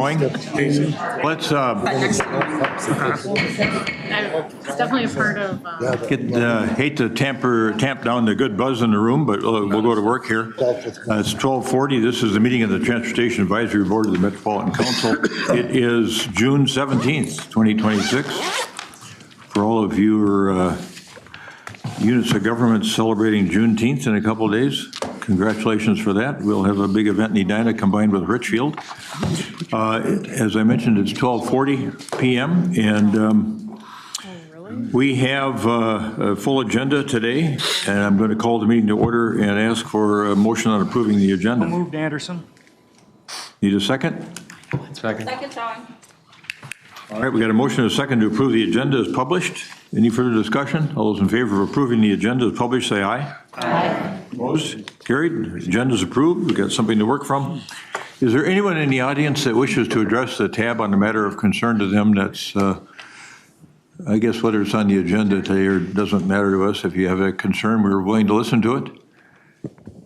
going. Let's It's definitely a part of. hate to tamp down the good buzz in the room, but we'll go to work here. It's 12:40. This is the meeting of the Transportation Advisory Board of the Metropolitan Council. It is June 17th, 2026. For all of you units of government celebrating Juneteenth in a couple of days, congratulations for that. We'll have a big event in Edina combined with Richfield. As I mentioned, it's 12:40 p.m. and we have a full agenda today, and I'm going to call the meeting to order and ask for a motion on approving the agenda. Moved, Anderson. Need a second? Second. Second time. All right, we got a motion and a second to approve the agenda as published. Any further discussion? All those in favor of approving the agenda as published, say aye. Aye. Opposed? Carried. Agenda is approved. We've got something to work from. Is there anyone in the audience that wishes to address the tab on a matter of concern to them that's, I guess whether it's on the agenda today or doesn't matter to us, if you have a concern, we're willing to listen to it?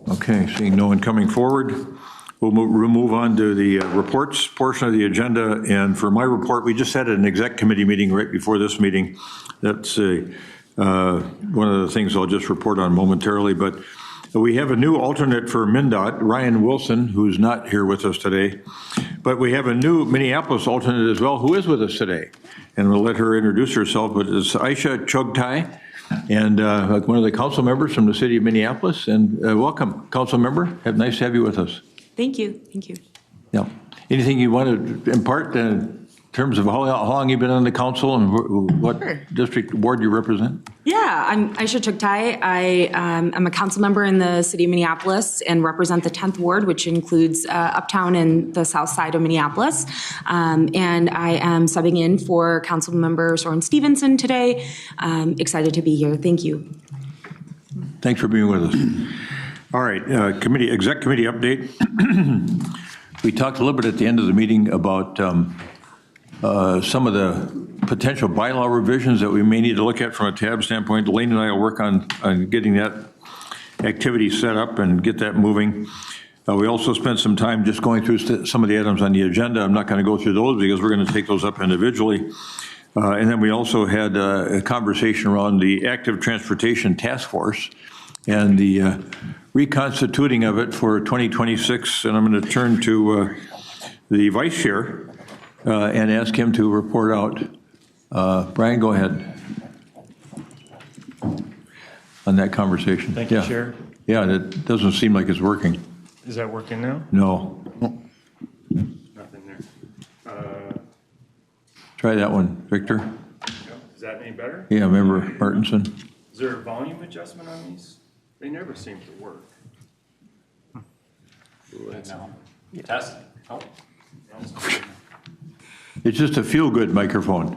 Okay, seeing no one coming forward, we'll move on to the reports portion of the agenda. And for my report, we just had an exec committee meeting right before this meeting. That's one of the things I'll just report on momentarily. But we have a new alternate for MnDOT, Ryan Wilson, who's not here with us today. But we have a new Minneapolis alternate as well, who is with us today. And we'll let her introduce herself. But it's Aisha Chogtai, and one of the council members from the city of Minneapolis. And welcome, council member. Nice to have you with us. Thank you. Thank you. Yeah. Anything you want to impart in terms of how long you've been on the council and what district ward you represent? Yeah, I'm Aisha Chogtai. I'm a council member in the city of Minneapolis and represent the 10th ward, which includes uptown and the south side of Minneapolis. And I am subbing in for council member Soren Stevenson today. Excited to be here. Thank you. Thanks for being with us. All right, exec committee update. We talked a little bit at the end of the meeting about some of the potential bylaw revisions that we may need to look at from a tab standpoint. Elaine and I will work on getting that activity set up and get that moving. We also spent some time just going through some of the items on the agenda. I'm not going to go through those because we're going to take those up individually. And then we also had a conversation around the Active Transportation Task Force and the reconstituting of it for 2026. And I'm going to turn to the vice chair and ask him to report out. Brian, go ahead on that conversation. Thank you, Chair. Yeah, it doesn't seem like it's working. Is that working now? No. Nothing there. Try that one, Victor. Is that any better? Yeah, member Martinson. Is there a volume adjustment on these? They never seem to work. Test. Oh. It's just a feel-good microphone.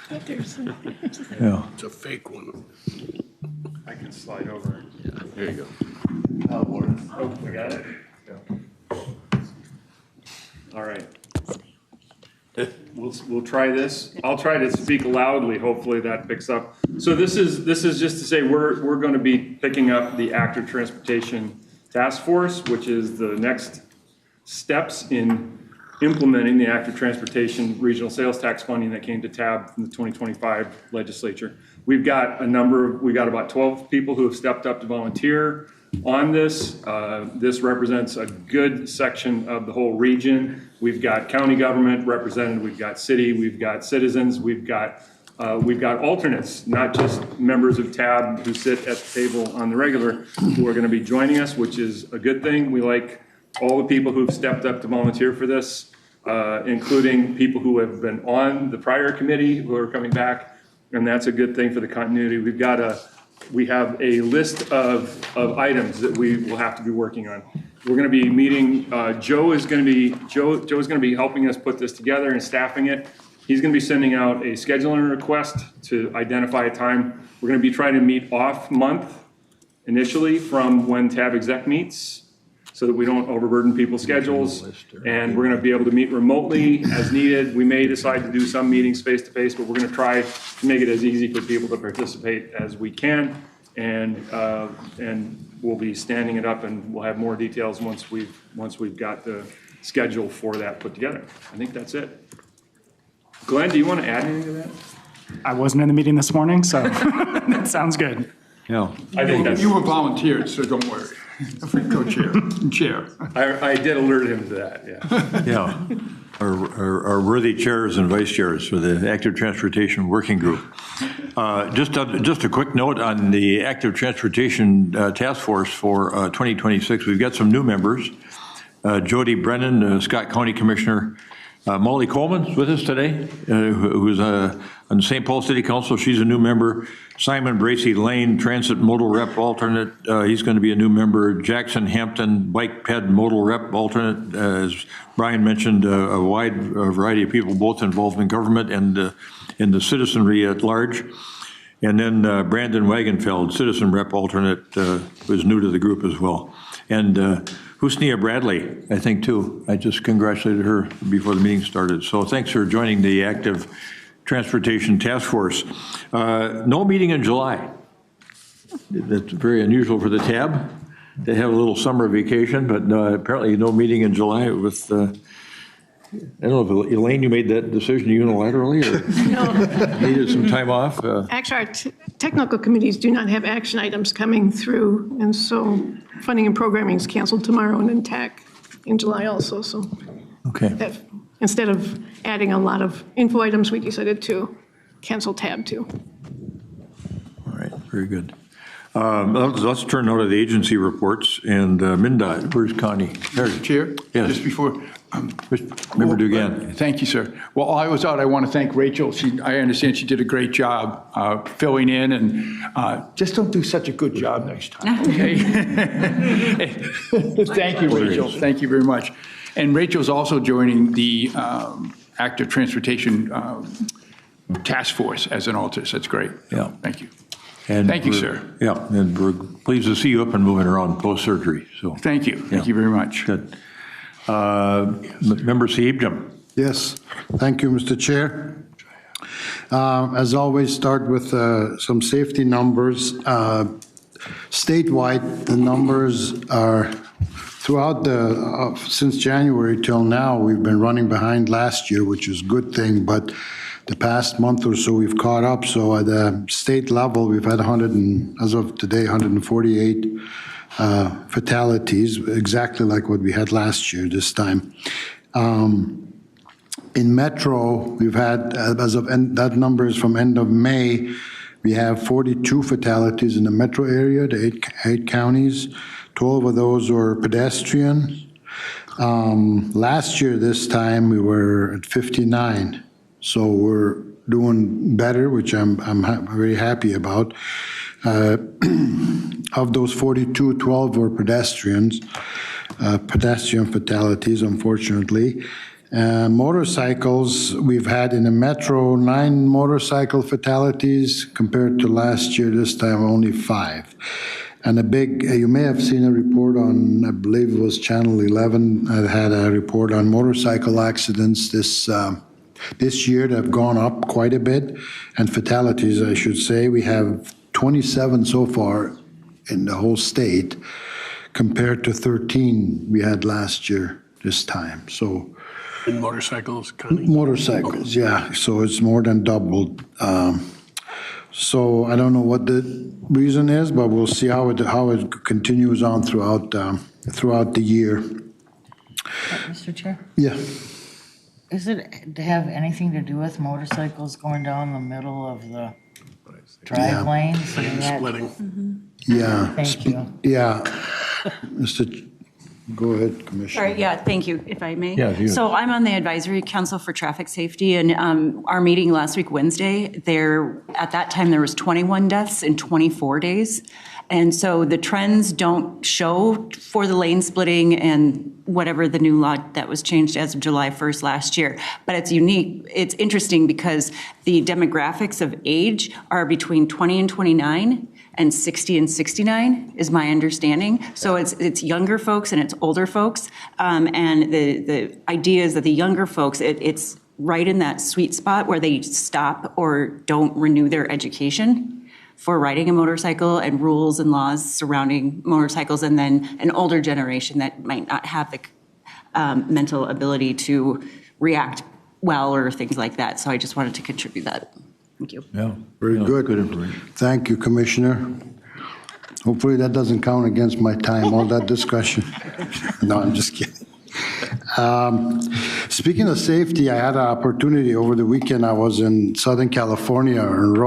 Yeah. It's a fake one. I can slide over. There you go. Oh, we got it? Yeah. All right. We'll try this. I'll try to speak loudly. Hopefully that picks up. So this is just to say we're going to be picking up the Active Transportation Task Force, which is the next steps in implementing the Active Transportation Regional Sales Tax funding that came to TAB from the 2025 legislature. We've got about 12 people who have stepped up to volunteer on this. This represents a good section of the whole region. We've got county government represented, we've got city, we've got citizens, we've got alternates, not just members of TAB who sit at the table on the regular, who are going to be joining us, which is a good thing. We like all the people who've stepped up to volunteer for this, including people who have been on the prior committee who are coming back, and that's a good thing for the continuity. We have a list of items that we will have to be working on. We're going to be meeting. Joe is going to be helping us put this together and staffing it. He's going to be sending out a scheduling request to identify a time. We're going to be trying to meet off month initially from when TAB exec meets, so that we don't overburden people's schedules. And we're going to be able to meet remotely as needed. We may decide to do some meetings face to face, but we're going to try to make it as easy for people to participate as we can. And we'll be standing it up, and we'll have more details once we've got the schedule for that put together. I think that's it. Glenn, do you want to add anything to that? I wasn't in the meeting this morning, so that sounds good. Yeah. I think that's, You were volunteered, so don't worry. Co-chair, chair. I did alert him to that, yeah. Yeah, our worthy chairs and vice chairs for the Active Transportation Working Group. Just a quick note on the Active Transportation Task Force for 2026. We've got some new members. Jody Brennan, Scott County Commissioner. Molly Coleman's with us today, who's on the St. Paul City Council. She's a new member. Simon Bracy Lane, Transit Modal Rep alternate. He's going to be a new member. Jackson Hampton, Bike Ped Modal Rep alternate. As Brian mentioned, a wide variety of people, both involved in government and in the citizenry at large. And then Brandon Wagenfeld, Citizen Rep alternate, was new to the group as well. And Husnia Bradley, I think, too. I just congratulated her before the meeting started. So thanks for joining the Active Transportation Task Force. No meeting in July. That's very unusual for the TAB. They have a little summer vacation, but apparently no meeting in July with, I don't know if Elaine, you made that decision unilaterally or needed some time off? Actually, our technical committees do not have action items coming through, and so funding and programming is canceled tomorrow and in TAC in July also, so Okay. that, instead of adding a lot of info items, we decided to cancel tab 2. All right, very good. Let's turn now to the agency reports, and MnDOT, where's Connie? There. Chair? Yes. Just before. Member Dugan. Thank you, sir. Well, while I was out, I want to thank Rachel. I understand she did a great job filling in, and just don't do such a good job next time, okay? Thank you, Rachel. Thank you very much. And Rachel's also joining the Active Transportation Task Force as an alternate. So that's great. Yeah. Thank you. And Thank you, we're- sir. Yeah, and we're pleased to see you up and moving around post-surgery, so. Thank you. Thank you very much. Good. Member Seabjam. Yes, thank you, Mr. Chair. As always, start with some safety numbers. Statewide, the numbers are throughout since January till now, we've been running behind last year, which is a good thing, but the past month or so, we've caught up. So at the state level, we've had as of today, 148 fatalities, exactly like what we had last year this time. In Metro, we've had, as of that number is from end of May, we have 42 fatalities in the Metro area, the eight counties. 12 of those were pedestrian. Last year, this time, we were at 59. So we're doing better, which I'm very happy about. Of those 42, 12 were pedestrian fatalities, unfortunately. Motorcycles, we've had in the Metro 9 motorcycle fatalities compared to last year, this time only 5. And you may have seen a report on, I believe it was Channel 11, had a report on motorcycle accidents this year that have gone up quite a bit, and fatalities, I should say. We have 27 so far in the whole state, compared to 13 we had last year this time. So And motorcycles, Connie? motorcycles, yeah. So it's more than doubled. So I don't know what the reason is, but we'll see how it continues on throughout the year. Mr. Chair, Yeah. is it to have anything to do with motorcycles going down the middle of the drive lanes? I mean, that- Splitting. Yeah. Thank you. Yeah. Go ahead, Commissioner. Sorry, yeah, thank you, if I may. Yeah, you. So I'm on the Advisory Council for Traffic Safety, and our meeting last week, Wednesday, at that time, there was 21 deaths in 24 days. And so the trends don't show for the lane splitting and whatever the new law that was changed as of July 1st last year. But it's unique, it's interesting because the demographics of age are between 20 and 29, and 60 and 69 is my understanding. So it's younger folks and it's older folks. And the idea is that the younger folks, it's right in that sweet spot where they stop or don't renew their education for riding a motorcycle and rules and laws surrounding motorcycles, and then an older generation that might not have mental ability to react well or things like that. So I just wanted to contribute that. Thank you. Yeah. Very Yeah, good. Good information. Thank you, Commissioner. Hopefully that doesn't count against my time, all that discussion. No, I'm just kidding. Speaking of safety, I had an opportunity over the weekend. I was in Southern California and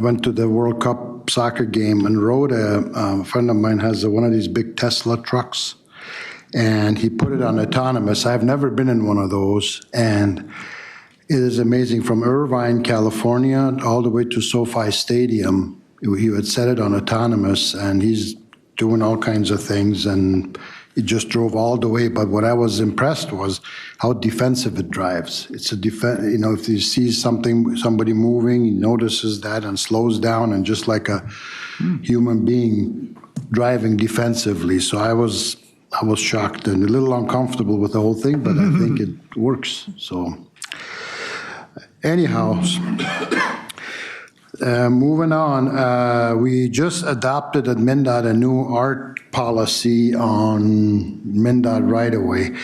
went to the World Cup soccer game and a friend of mine has one of these big Tesla trucks and he put it on autonomous. I've never been in one of those, and it is amazing. From Irvine, California, all the way to SoFi Stadium, he would set it on autonomous, and he's doing all kinds of things, and it just drove all the way. But what I was impressed was how defensive it drives. It's a if he sees somebody moving, he notices that and slows down, and just like a human being driving defensively. So I was shocked and a little uncomfortable with the whole thing, but I think it works. So anyhow, moving on, we just adopted at MnDOT a new art policy on MnDOT right-of-way.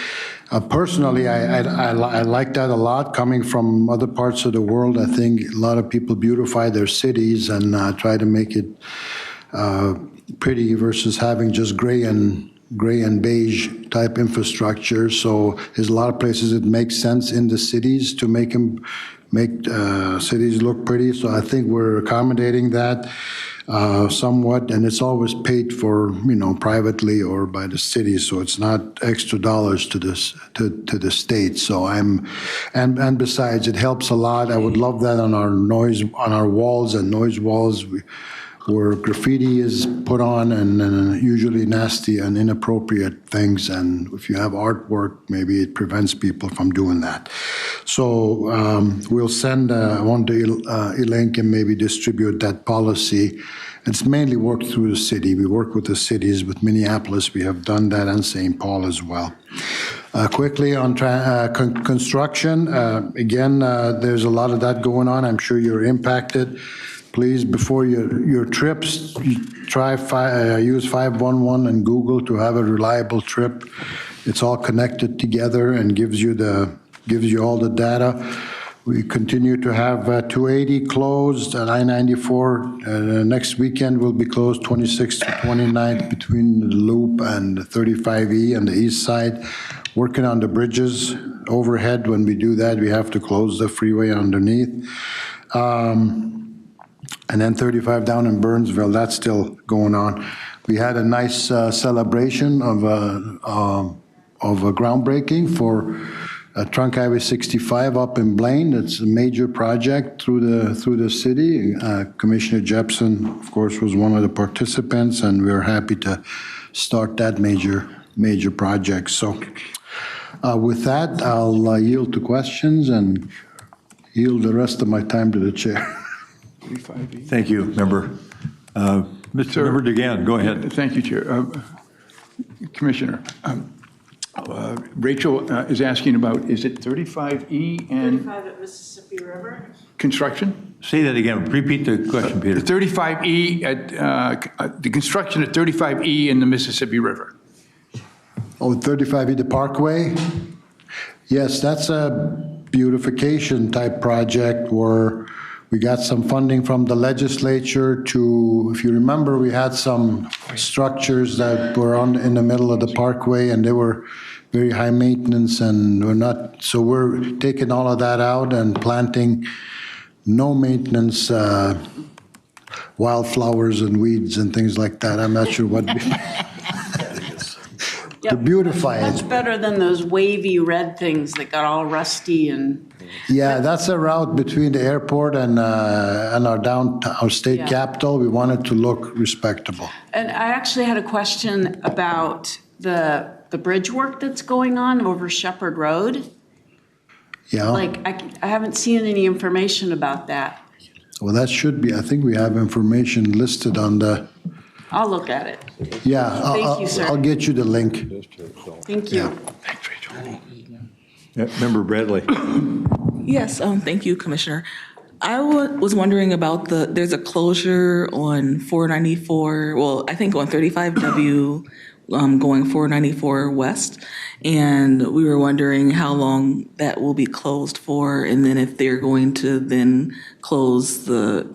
Personally, I like that a lot. Coming from other parts of the world, I think a lot of people beautify their cities and try to make it pretty versus having just gray and beige type infrastructure. So there's a lot of places it makes sense in the cities to make cities look pretty. So I think we're accommodating that somewhat, and it's always paid for, privately or by the city. So it's not extra dollars to the state. So and besides, it helps a lot. I would love that on our walls and noise walls. Where graffiti is put on and usually nasty and inappropriate things. And if you have artwork, maybe it prevents people from doing that. So we'll send one to Elaine and maybe distribute that policy. It's mainly worked through the city. We work with the cities. With Minneapolis, we have done that, and St. Paul as well. Quickly on construction, again, there's a lot of that going on. I'm sure you're impacted. Please, before your trips, try use 511 and Google to have a reliable trip. It's all connected together and gives you all the data. We continue to have 280 closed at I-94. Next weekend will be closed 26th to 29th between the Loop and the 35E on the east side. Working on the bridges overhead. When we do that, we have to close the freeway underneath. And then 35 down in Burnsville, that's still going on. We had a nice celebration of a groundbreaking for Trunk Highway 65 up in Blaine. It's a major project through the city. Commissioner Jepson, of course, was one of the participants, and we're happy to start that major project. So with that, I'll yield to questions and yield the rest of my time to the chair. Thank you, Member. Mr. Member DeGan, go ahead. Thank you, Chair. Commissioner, Rachel is asking about, is it 35E and 35 at Mississippi River? construction? Say that again. Repeat the question, Peter. 35E at the construction at 35E in the Mississippi River. Oh, 35E, the Parkway? Yes, that's a beautification type project where we got some funding from the legislature to, if you remember, we had some structures that were in the middle of the parkway, and they were very high maintenance, and so we're taking all of that out and planting no maintenance wildflowers and weeds and things like that. I'm not sure what. To beautify it. Much better than those wavy red things that got all rusty and. Yeah, that's a route between the airport and our state capital. We want it to look respectable. And I actually had a question about the bridge work that's going on over Shepherd Road. Yeah. Like, I haven't seen any information about that. Well, that should be, I think we have information listed on the. I'll look at it. Yeah. Thank you, sir. I'll get you the link. Thank you. Thanks, Rachel. Member Bradley. Yes, thank you, Commissioner. I was wondering about there's a closure on 494, well, I think on 35W going 494 West. And we were wondering how long that will be closed for, and then if they're going to then close the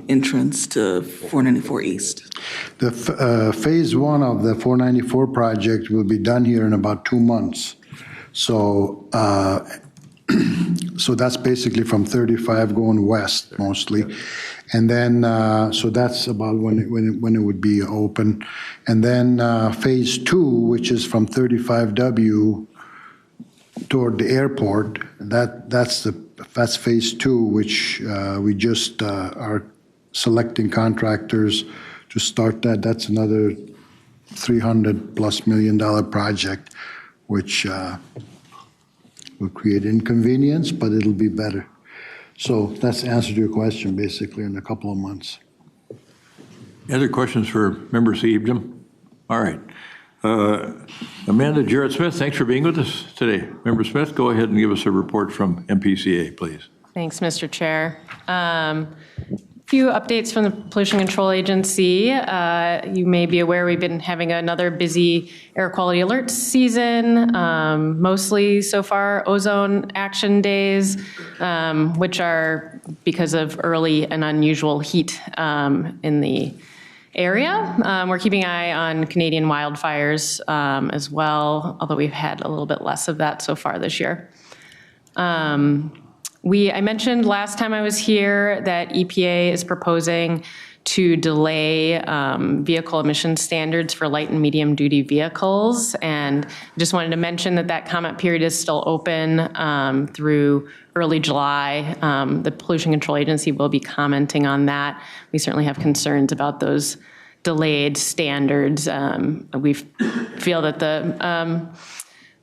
entrance to 494 East. The phase one of the 494 project will be done here in about 2 months. So, so that's basically from 35 going west mostly. And then, so that's about when it would be open. And then phase two, which is from 35W toward the airport, that's phase two, which we just are selecting contractors to start that. That's another $300+ million project, which will create inconvenience, but it'll be better. So that's the answer to your question, basically, in a couple of months. Other questions for Member Seabjim? All right. Amanda Jarrett Smith, thanks for being with us today. Member Smith, go ahead and give us a report from MPCA, please. Thanks, Mr. Chair. Few updates from the Pollution Control Agency. You may be aware we've been having another busy air quality alert season, mostly so far ozone action days, which are because of early and unusual heat in the area. We're keeping an eye on Canadian wildfires as well, although we've had a little bit less of that so far this year. I mentioned last time I was here that EPA is proposing to delay vehicle emission standards for light and medium duty vehicles. And I just wanted to mention that comment period is still open through early July. The Pollution Control Agency will be commenting on that. We certainly have concerns about those delayed standards. We feel that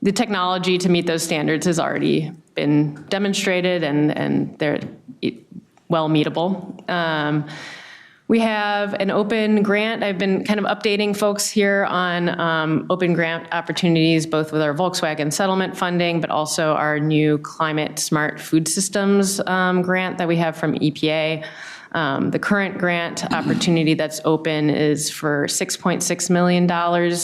the technology to meet those standards has already been demonstrated and they're well meetable. We have an open grant. I've been kind of updating folks here on open grant opportunities, both with our Volkswagen settlement funding, but also our new Climate Smart Food Systems grant that we have from EPA. The current grant opportunity that's open is for $6.6 million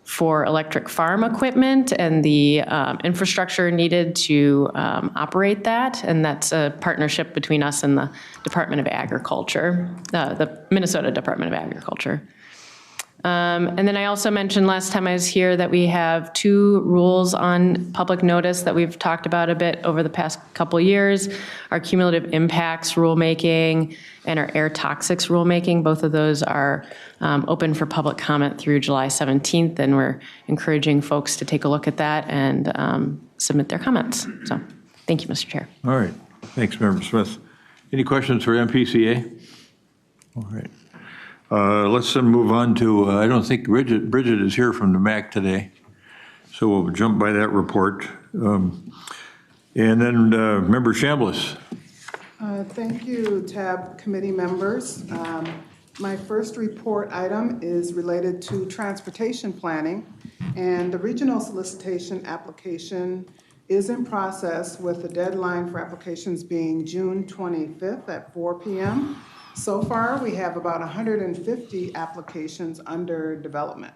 for electric farm equipment and the infrastructure needed to operate that. And that's a partnership between us and the Department of Agriculture, the Minnesota Department of Agriculture. And then I also mentioned last time I was here that we have 2 rules on public notice that we've talked about a bit over the past couple of years, our cumulative impacts rulemaking and our air toxics rulemaking. Both of those are open for public comment through July 17th, and we're encouraging folks to take a look at that and submit their comments. So thank you, Mr. Chair. All right. Thanks, Member Smith. Any questions for MPCA? All right. Let's then move on to, I don't think Bridget is here from the MAC today, so we'll jump by that report. And then Member Chambliss. Thank you, TAB committee members. My first report item is related to transportation planning, and the regional solicitation application is in process with the deadline for applications being June 25th at 4 p.m. So far, we have about 150 applications under development.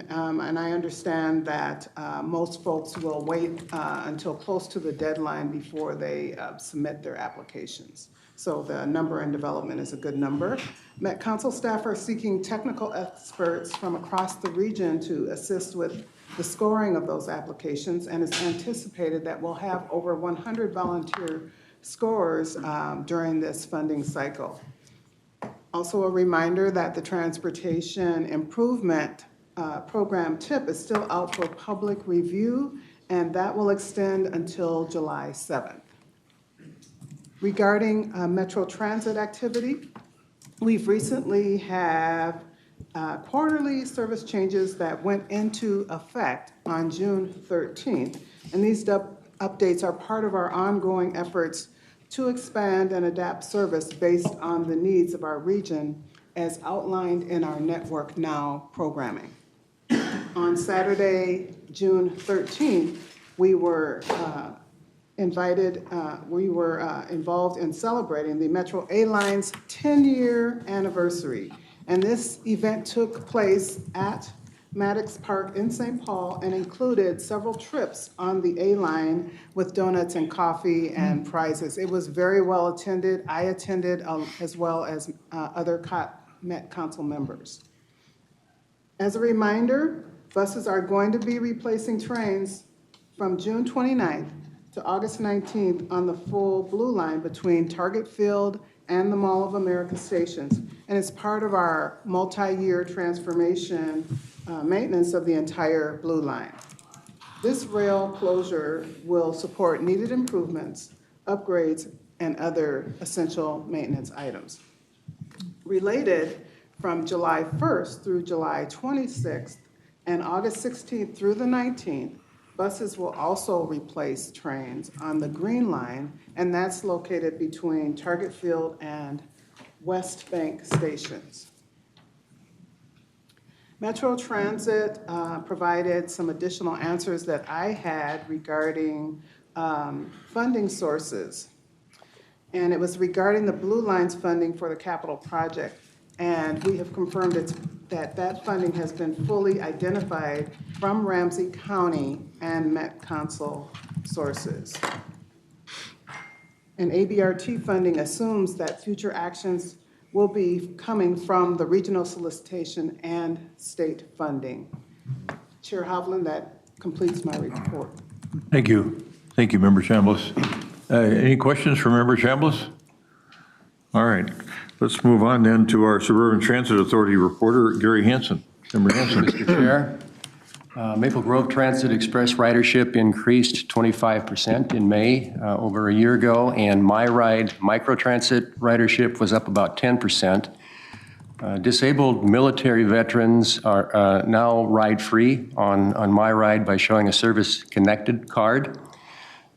And I understand that most folks will wait until close to the deadline before they submit their applications. So the number in development is a good number. Met Council staff are seeking technical experts from across the region to assist with the scoring of those applications, and it's anticipated that we'll have over 100 volunteer scorers during this funding cycle. Also a reminder that the Transportation Improvement Program TIP is still out for public review, and that will extend until July 7th. Regarding Metro Transit activity, we've recently have quarterly service changes that went into effect on June 13th, and these updates are part of our ongoing efforts to expand and adapt service based on the needs of our region as outlined in our Network Now programming. On Saturday, June 13th, we were involved in celebrating the Metro A-Line's 10-year anniversary. And this event took place at Maddox Park in St. Paul and included several trips on the A line with donuts and coffee and prizes. It was very well attended. I attended as well as other Met Council members. As a reminder, buses are going to be replacing trains from June 29th to August 19th on the full Blue Line between Target Field and the Mall of America stations. And it's part of our multi-year transformation maintenance of the entire Blue Line. This rail closure will support needed improvements, upgrades, and other essential maintenance items. Related, from July 1st through July 26th and August 16th through the 19th, buses will also replace trains on the Green Line, and that's located between Target Field and West Bank stations. Metro Transit provided some additional answers that I had regarding funding sources. And it was regarding the Blue Line's funding for the capital project. And we have confirmed that funding has been fully identified from Ramsey County and Met Council sources. And ABRT funding assumes that future actions will be coming from the regional solicitation and state funding. Chair Hovland, that completes my report. Thank you. Thank you, Member Chambliss. Any questions for Member Chambliss? All right. Let's move on then to our Suburban Transit Authority reporter, Gary Hansen. Member Hansen. Mr. Chair, Maple Grove Transit Express ridership increased 25% in May over a year ago, and MyRide microtransit ridership was up about 10%. Disabled military veterans are now ride-free on MyRide by showing a service-connected card.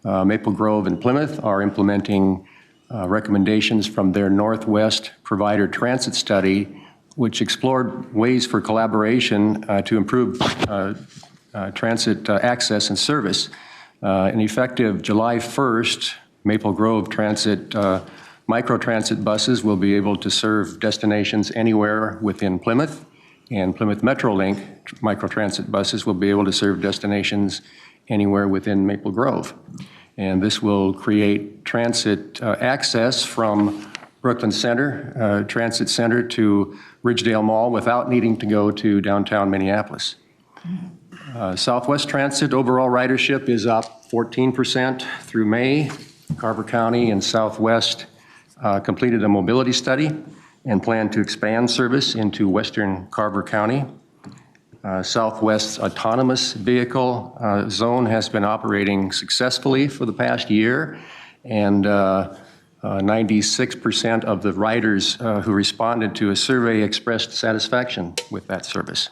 Maple Grove and Plymouth are implementing recommendations from their Northwest Provider Transit Study, which explored ways for collaboration to improve transit access and service. And effective July 1st, Maple Grove Transit microtransit buses will be able to serve destinations anywhere within Plymouth, and Plymouth Metrolink microtransit buses will be able to serve destinations anywhere within Maple Grove. And this will create transit access from Brooklyn Center, Transit Center to Ridgedale Mall without needing to go to downtown Minneapolis. Southwest Transit overall ridership is up 14% through May. Carver County and Southwest completed a mobility study and plan to expand service into Western Carver County. Southwest's autonomous vehicle zone has been operating successfully for the past year, and 96% of the riders who responded to a survey expressed satisfaction with that service.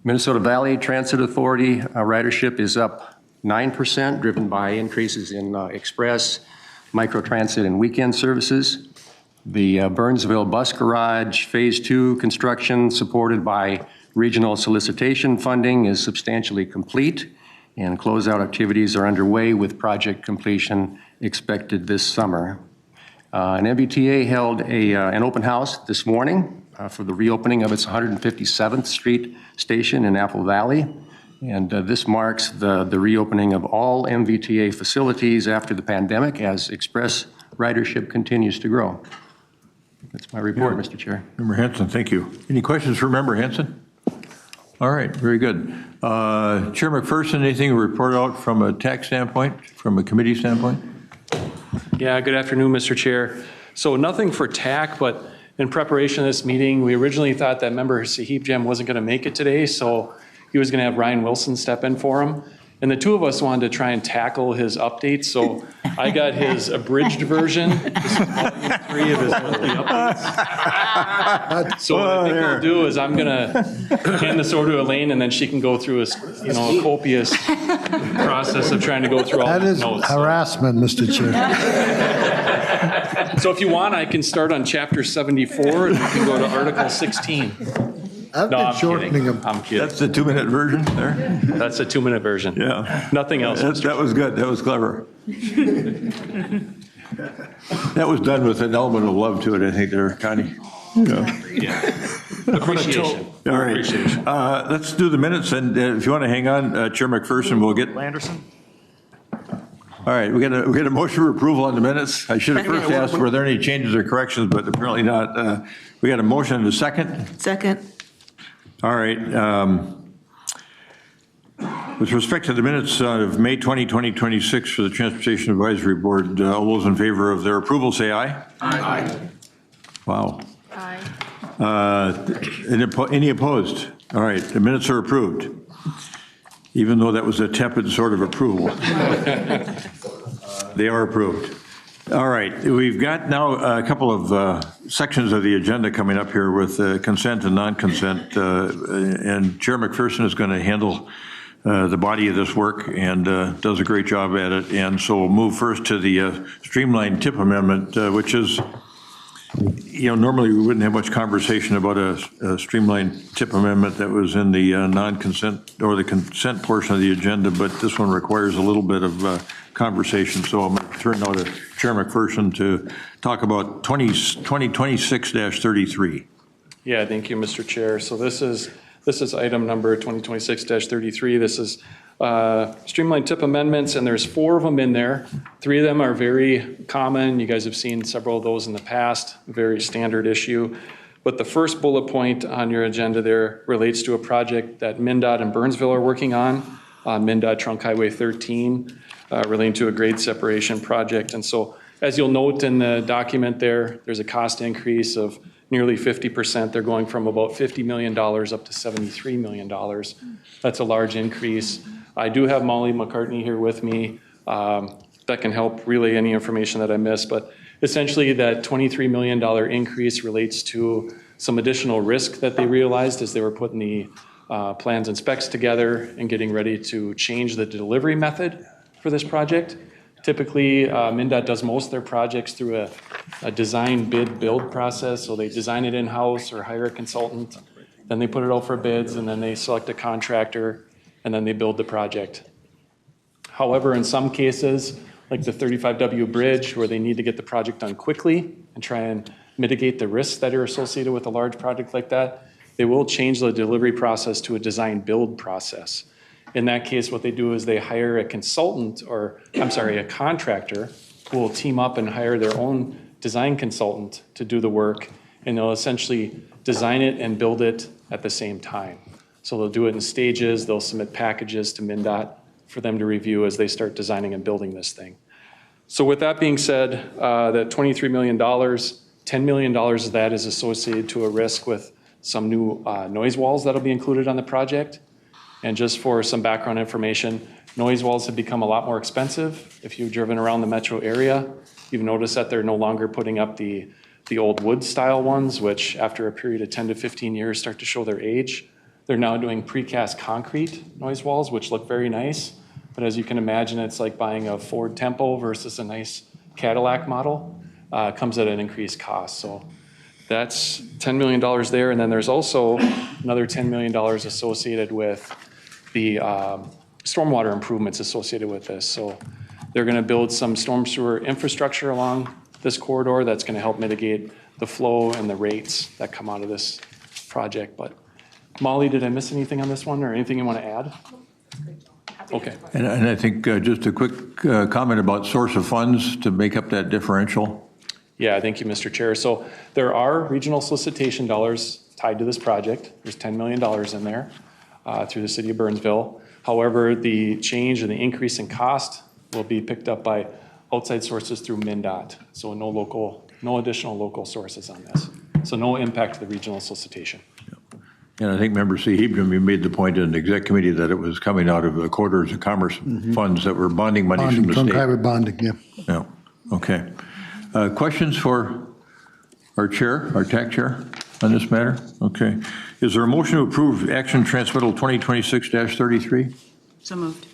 Minnesota Valley Transit Authority ridership is up 9%, driven by increases in express, microtransit, and weekend services. The Burnsville Bus Garage Phase 2 construction, supported by regional solicitation funding, is substantially complete, and closeout activities are underway with project completion expected this summer. An MBTA held an open house this morning for the reopening of its 157th Street station in Apple Valley, and this marks the reopening of all MBTA facilities after the pandemic as express ridership continues to grow. That's my report, Mr. Chair. Member Hansen, thank you. Any questions for Member Hansen? All right, very good. Chair McPherson, anything to report out from a tax standpoint, from a committee standpoint? Yeah, good afternoon, Mr. Chair. So nothing for TAC, but in preparation of this meeting, we originally thought that member Sahib Jem wasn't going to make it today, so he was going to have Ryan Wilson step in for him. And the two of us wanted to try and tackle his updates, so I got his abridged version. This is volume 3 of his monthly updates. So what I think I'll do is I'm going to hand this over to Elaine, and then she can go through a copious process of trying to go through all these notes. That is harassment, Mr. Chair. So if you want, I can start on chapter 74, and we can go to article 16. I've been shortening them. I'm kidding. That's the 2-minute version there? That's a 2-minute version. Yeah. Nothing else. That was good. That was clever. That was done with an element of love to it, I think there, Connie. Appreciation. All right. Appreciation. Let's do the minutes, and if you want to hang on, Chair McPherson, we'll get. Landerson? All right, we got a motion for approval on the minutes. I should have first asked, were there any changes or corrections, but apparently not. We got a motion and a second. Second. All right. With respect to the minutes of May 20, 2026 for the Transportation Advisory Board, all those in favor of their approval, say aye. Aye. Wow. Any opposed? All right, the minutes are approved, even though that was a tepid sort of approval. They are approved. All right, we've got now a couple of sections of the agenda coming up here with consent and non-consent, and Chair McPherson is going to handle the body of this work and does a great job at it. And so we'll move first to the streamlined tip amendment, which is, normally we wouldn't have much conversation about a streamlined tip amendment that was in the non-consent or the consent portion of the agenda, but this one requires a little bit of conversation. So I'm going to turn now to Chair McPherson to talk about 2026-33. Yeah, thank you, Mr. Chair. So this is item number 2026-33. This is streamlined tip amendments, and there's 4 of them in there. 3 of them are very common. You guys have seen several of those in the past, very standard issue. But the first bullet point on your agenda there relates to a project that MnDOT and Burnsville are working on, MnDOT Trunk Highway 13, relating to a grade separation project. And so, as you'll note in the document there's a cost increase of nearly 50%. They're going from about $50 million up to $73 million. That's a large increase. I do have Molly McCartney here with me that can help relay any information that I missed, but essentially that $23 million increase relates to some additional risk that they realized as they were putting the plans and specs together and getting ready to change the delivery method for this project. Typically, MnDOT does most of their projects through a design bid build process. So they design it in-house or hire a consultant, then they put it out for bids, and then they select a contractor, and then they build the project. However, in some cases, like the 35W bridge, where they need to get the project done quickly and try and mitigate the risks that are associated with a large project like that, they will change the delivery process to a design build process. In that case, what they do is they hire a consultant, a contractor who will team up and hire their own design consultant to do the work, and they'll essentially design it and build it at the same time. So they'll do it in stages, they'll submit packages to MnDOT for them to review as they start designing and building this thing. So with that being said, that $23 million, $10 million of that is associated to a risk with some new noise walls that'll be included on the project. And just for some background information, noise walls have become a lot more expensive. If you've driven around the metro area, you've noticed that they're no longer putting up the old wood style ones, which after a period of 10 to 15 years start to show their age. They're now doing precast concrete noise walls, which look very nice. But as you can imagine, it's like buying a Ford Tempo versus a nice Cadillac model. Comes at an increased cost. So that's $10 million there. And then there's also another $10 million associated with the stormwater improvements associated with this. So they're going to build some storm sewer infrastructure along this corridor that's going to help mitigate the flow and the rates that come out of this project. But Molly, did I miss anything on this one or anything you want to add? Okay. And I think just a quick comment about source of funds to make up that differential. Yeah, thank you, Mr. Chair. So there are regional solicitation dollars tied to this project. There's $10 million in there through the city of Burnsville. However, the change and the increase in cost will be picked up by outside sources through MnDOT. So no additional local sources on this. So no impact to the regional solicitation. And I think Member Sahib, you made the point in the exec committee that it was coming out of the corridors of commerce funds that were bonding money from the Trunk state. highway bonding, yeah. Yeah, okay. Questions for our chair, our TAC chair on this matter? Okay. Is there a motion to approve action transmittal 2026-33? So moved.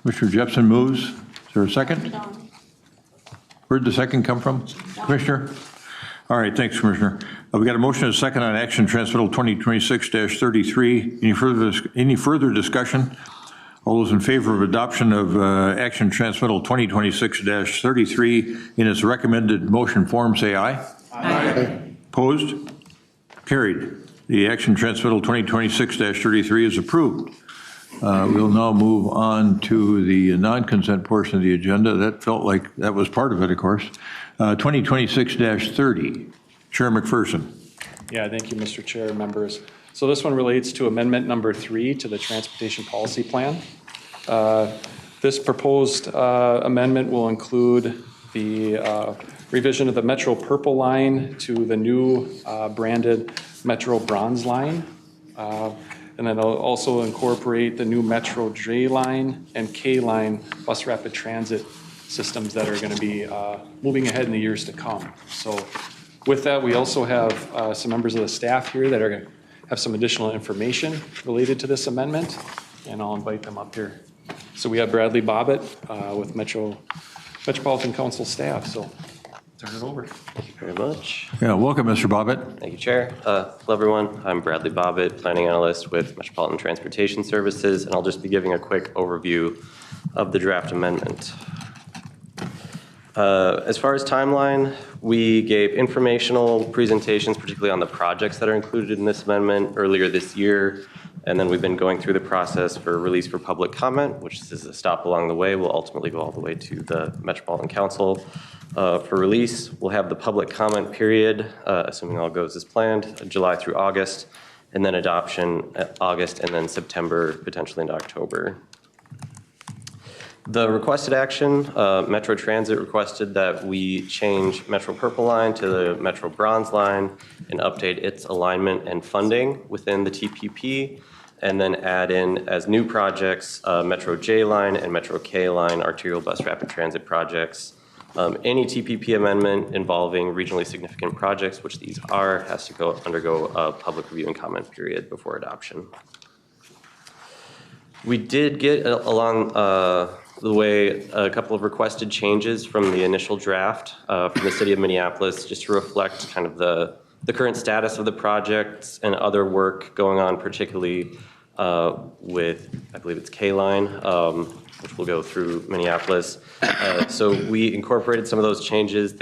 Commissioner Jepson moves. Is there a second? Where'd the second come from? Commissioner? All right, thanks, Commissioner. We got a motion and a second on action transmittal 2026-33. Any further discussion? All those in favor of adoption of action transmittal 2026-33 in its recommended motion form, say aye. Aye. Opposed? Carried. The action transmittal 2026-33 is approved. We'll now move on to the non-consent portion of the agenda. That felt like that was part of it, of course. 2026-30. Chair McPherson. Yeah, thank you, Mr. Chair, members. So this one relates to amendment number 3 to the Transportation Policy Plan. This proposed amendment will include the revision of the Metro Purple line to the new branded Metro Bronze line. And then it'll also incorporate the new Metro J line and K line bus rapid transit systems that are going to be moving ahead in the years to come. So with that, we also have some members of the staff here that are going to have some additional information related to this amendment, and I'll invite them up here. So we have Bradley Bobbitt with Metropolitan Council staff, so turn it over. Thank you very much. Yeah, welcome, Mr. Bobbitt. Thank you, Chair. Hello, everyone. I'm Bradley Bobbitt, Planning Analyst with Metropolitan Transportation Services, and I'll just be giving a quick overview of the draft amendment. As far as timeline, we gave informational presentations, particularly on the projects that are included in this amendment earlier this year, and then we've been going through the process for release for public comment, which is a stop along the way. We'll ultimately go all the way to the Metropolitan Council for release. We'll have the public comment period, assuming all goes as planned, July through August, and then adoption at August, and then September, potentially into October. The requested action, Metro Transit requested that we change Metro Purple line to the Metro Bronze line and update its alignment and funding within the TPP, and then add in as new projects Metro J line and Metro K line arterial bus rapid transit projects. Any TPP amendment involving regionally significant projects, which these are, has to undergo a public review and comment period before adoption. We did get along the way a couple of requested changes from the initial draft from the City of Minneapolis, just to reflect kind of the current status of the projects and other work going on, particularly with, I believe it's K-Line, which will go through Minneapolis. So we incorporated some of those changes.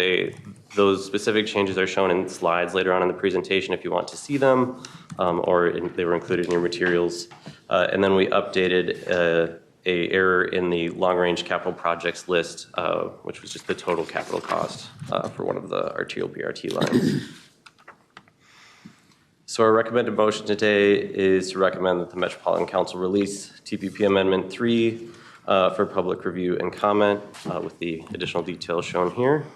Those specific changes are shown in slides later on in the presentation if you want to see them, or they were included in your materials. And then we updated a error in the long-range capital projects list, which was just the total capital cost for one of the arterial BRT lines. So our recommended motion today is to recommend that the Metropolitan Council release TPP Amendment 3 for public review and comment with the additional details shown here.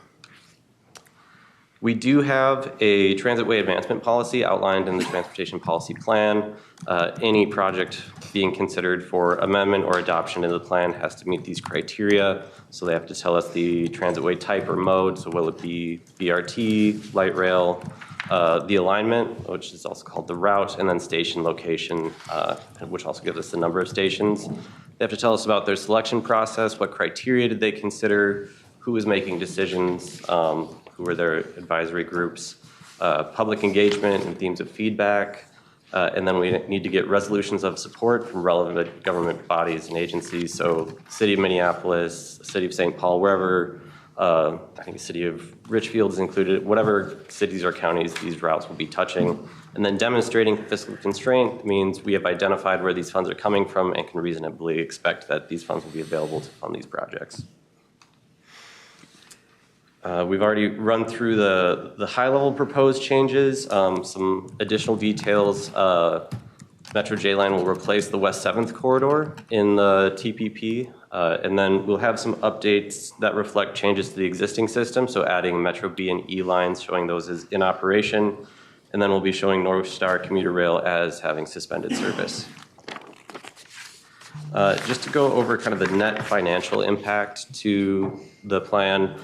We do have a transitway advancement policy outlined in the Transportation Policy Plan. Any project being considered for amendment or adoption in the plan has to meet these criteria. So they have to tell us the transitway type or mode. So will it be BRT, light rail, the alignment, which is also called the route, and then station location, which also gives us the number of stations. They have to tell us about their selection process, what criteria did they consider, who is making decisions, who are their advisory groups, public engagement and themes of feedback, and then we need to get resolutions of support from relevant government bodies and agencies. So City of Minneapolis, City of St. Paul, wherever, I think the City of Richfield is included, whatever cities or counties these routes will be touching. And then demonstrating fiscal constraint means we have identified where these funds are coming from and can reasonably expect that these funds will be available to fund these projects. We've already run through the high-level proposed changes. Some additional details. Metro J line will replace the West 7th corridor in the TPP. And then we'll have some updates that reflect changes to the existing system. So adding Metro B and E lines, showing those as in operation. And then we'll be showing North Star commuter rail as having suspended service. Just to go over kind of the net financial impact to the plan.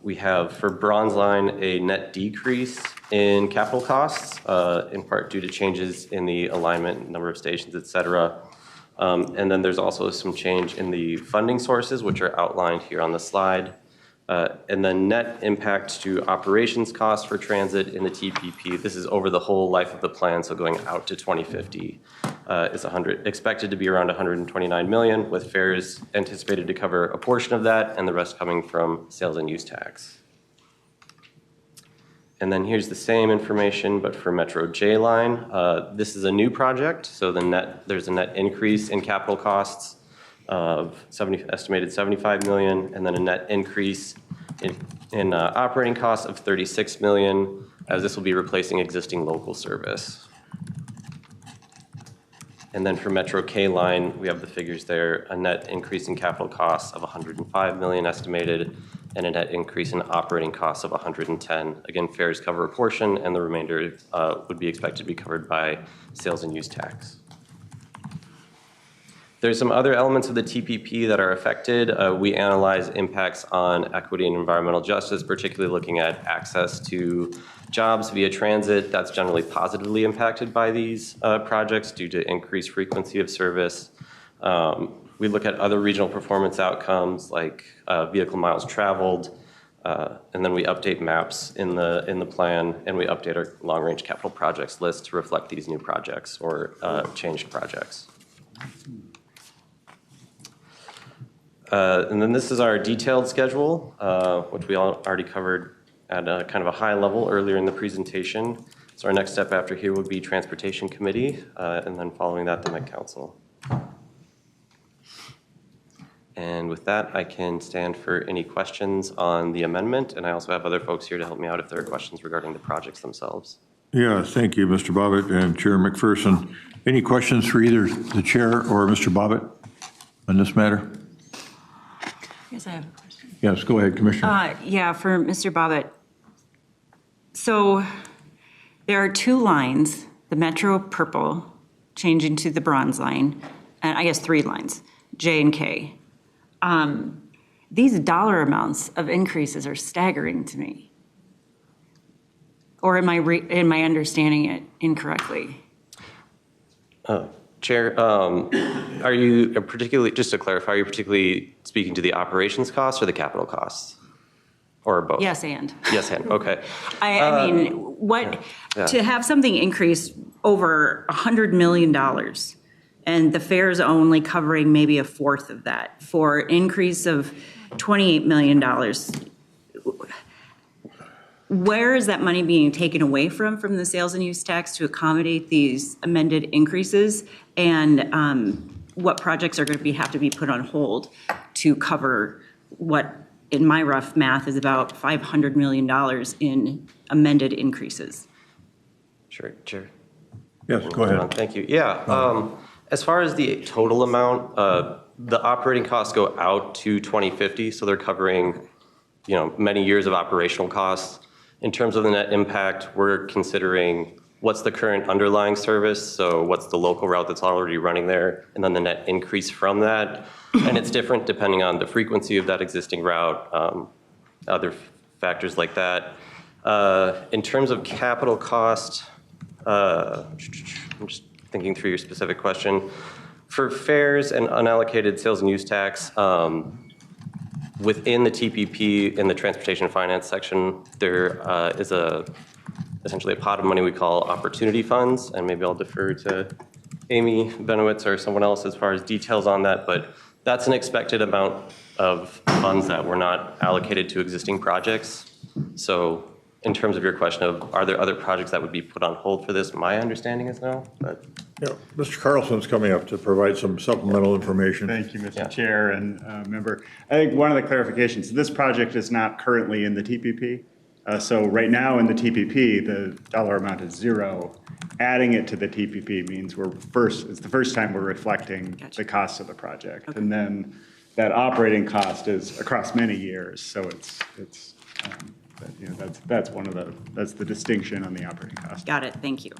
We have for Bronze Line a net decrease in capital costs, in part due to changes in the alignment, number of stations, et cetera. And then there's also some change in the funding sources, which are outlined here on the slide. And then net impact to operations costs for transit in the TPP. This is over the whole life of the plan, so going out to 2050 is expected to be around 129 million, with fares anticipated to cover a portion of that, and the rest coming from sales and use tax. And then here's the same information, but for Metro J line. This is a new project, so there's a net increase in capital costs of estimated 75 million, and then a net increase in operating costs of 36 million, as this will be replacing existing local service. And then for Metro K line, we have the figures there, a net increase in capital costs of 105 million estimated, and a net increase in operating costs of 110. Again, fares cover a portion, and the remainder would be expected to be covered by sales and use tax. There's some other elements of the TPP that are affected. We analyze impacts on equity and environmental justice, particularly looking at access to jobs via transit. That's generally positively impacted by these projects due to increased frequency of service. We look at other regional performance outcomes like vehicle miles traveled, and then we update maps in the plan, and we update our long-range capital projects list to reflect these new projects or changed projects. And then this is our detailed schedule, which we already covered at a kind of a high level earlier in the presentation. So our next step after here would be Transportation Committee, and then following that, the Met Council. And with that, I can stand for any questions on the amendment, and I also have other folks here to help me out if there are questions regarding the projects themselves. Yeah, thank you, Mr. Bobbitt and Chair McPherson. Any questions for either the chair or Mr. Bobbitt on this matter? Yes, I have a question. Yes, go ahead, Commissioner. Yeah, for Mr. Bobbitt. So there are two lines, the Metro Purple changing to the bronze line, and I guess 3 lines, J and K. These dollar amounts of increases are staggering to me. Or am I understanding it incorrectly? Chair, are you particularly, just to clarify, are you particularly speaking to the operations costs or the capital costs? Or both? Yes, and. Yes, and, okay. I mean, to have something increase over $100 million and the fares only covering maybe a fourth of that for increase of $28 million, where is that money being taken away from the sales and use tax to accommodate these amended increases? And what projects are going to have to be put on hold to cover what, in my rough math, is about $500 million in amended increases? Sure, Chair. Yes, go ahead. Thank you. Yeah, as far as the total amount, the operating costs go out to 2050, so they're covering, many years of operational costs. In terms of the net impact, we're considering what's the current underlying service, so what's the local route that's already running there, and then the net increase from that. And it's different depending on the frequency of that existing route, other factors like that. In terms of capital cost, I'm just thinking through your specific question. For fares and unallocated sales and use tax, within the TPP in the transportation finance section, there is essentially a pot of money we call opportunity funds, and maybe I'll defer to Amy Benowitz or someone else as far as details on that, but that's an expected amount of funds that were not allocated to existing projects. So in terms of your question of are there other projects that would be put on hold for this, my understanding is no, but. Yeah, Mr. Carlson's coming up to provide some supplemental information. Thank you, Mr. Chair and member. I think one of the clarifications, this project is not currently in the TPP. So right now in the TPP, the dollar amount is 0. Adding it to the TPP means it's the first time we're reflecting the cost of the project. Okay. And then that operating cost is across many years. So that's the distinction on the operating cost. Got it, thank you.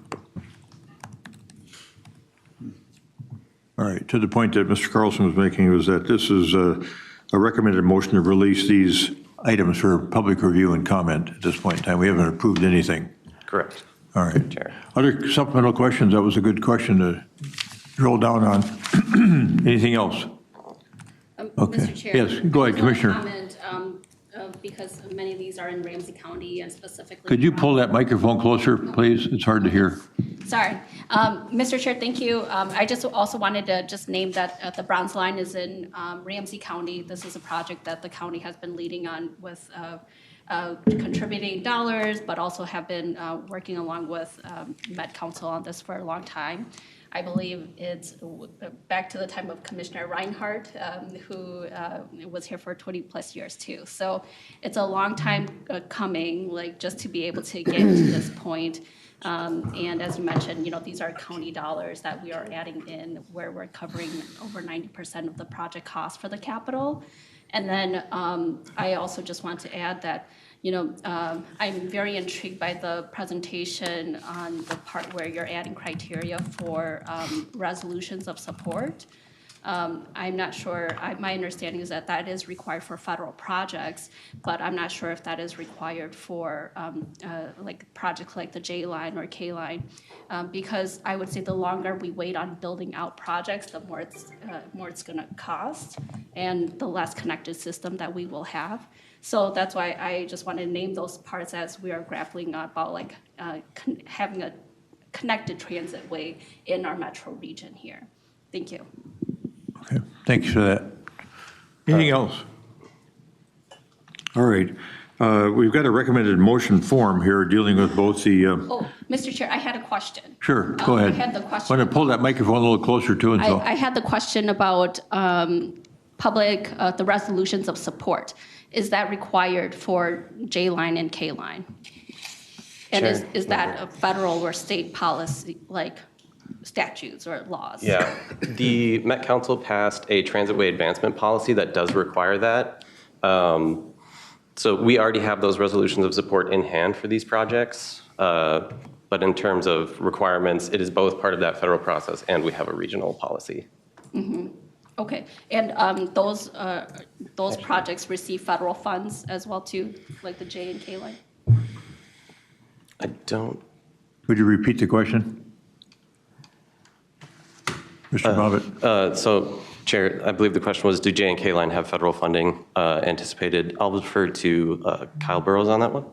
All right, to the point that Mr. Carlson was making was that this is a recommended motion to release these items for public review and comment at this point in time. We haven't approved anything. Correct. All right. Chair. Other supplemental questions? That was a good question to drill down on. Anything else? Okay. Mr. Chair. Yes, go ahead, Commissioner. Comment, because many of these are in Ramsey County and specifically. Could you pull that microphone closer, please? It's hard to hear. Sorry. Mr. Chair, thank you. I just also wanted to just name that the Bronze Line is in Ramsey County. This is a project that the county has been leading on with contributing dollars, but also have been working along with Met Council on this for a long time. I believe it's back to the time of Commissioner Reinhardt, who was here for 20 plus years too. So it's a long time coming, like just to be able to get to this point. And as you mentioned, these are county dollars that we are adding in where we're covering over 90% of the project cost for the capital. And then I also just want to add that I'm very intrigued by the presentation on the part where you're adding criteria for resolutions of support. I'm not sure, my understanding is that that is required for federal projects, but I'm not sure if that is required for like projects like the J line or K line, because I would say the longer we wait on building out projects, the more it's gonna cost and the less connected system that we will have. So that's why I just want to name those parts as we are grappling about like having a connected transit way in our metro region here. Thank you. Okay, thanks for that. Anything else? All right. We've got a recommended motion form here dealing with both the... Oh, Mr. Chair, I had a question. Sure, go ahead. I had the question. Want to pull that microphone a little closer to it? I had the question about the resolutions of support. Is that required for J line and K line? And is that a federal or state policy, like statutes or laws? Yeah, the Met Council passed a transitway advancement policy that does require that. So we already have those resolutions of support in hand for these projects. But in terms of requirements, it is both part of that federal process and we have a regional policy. Mm-hmm. Okay, and those projects receive federal funds as well too, like the J and K line? I don't. Would you repeat the question? Mr. Bobbitt. So, Chair, I believe the question was, do J and K line have federal funding anticipated? I'll defer to Kyle Burrows on that one.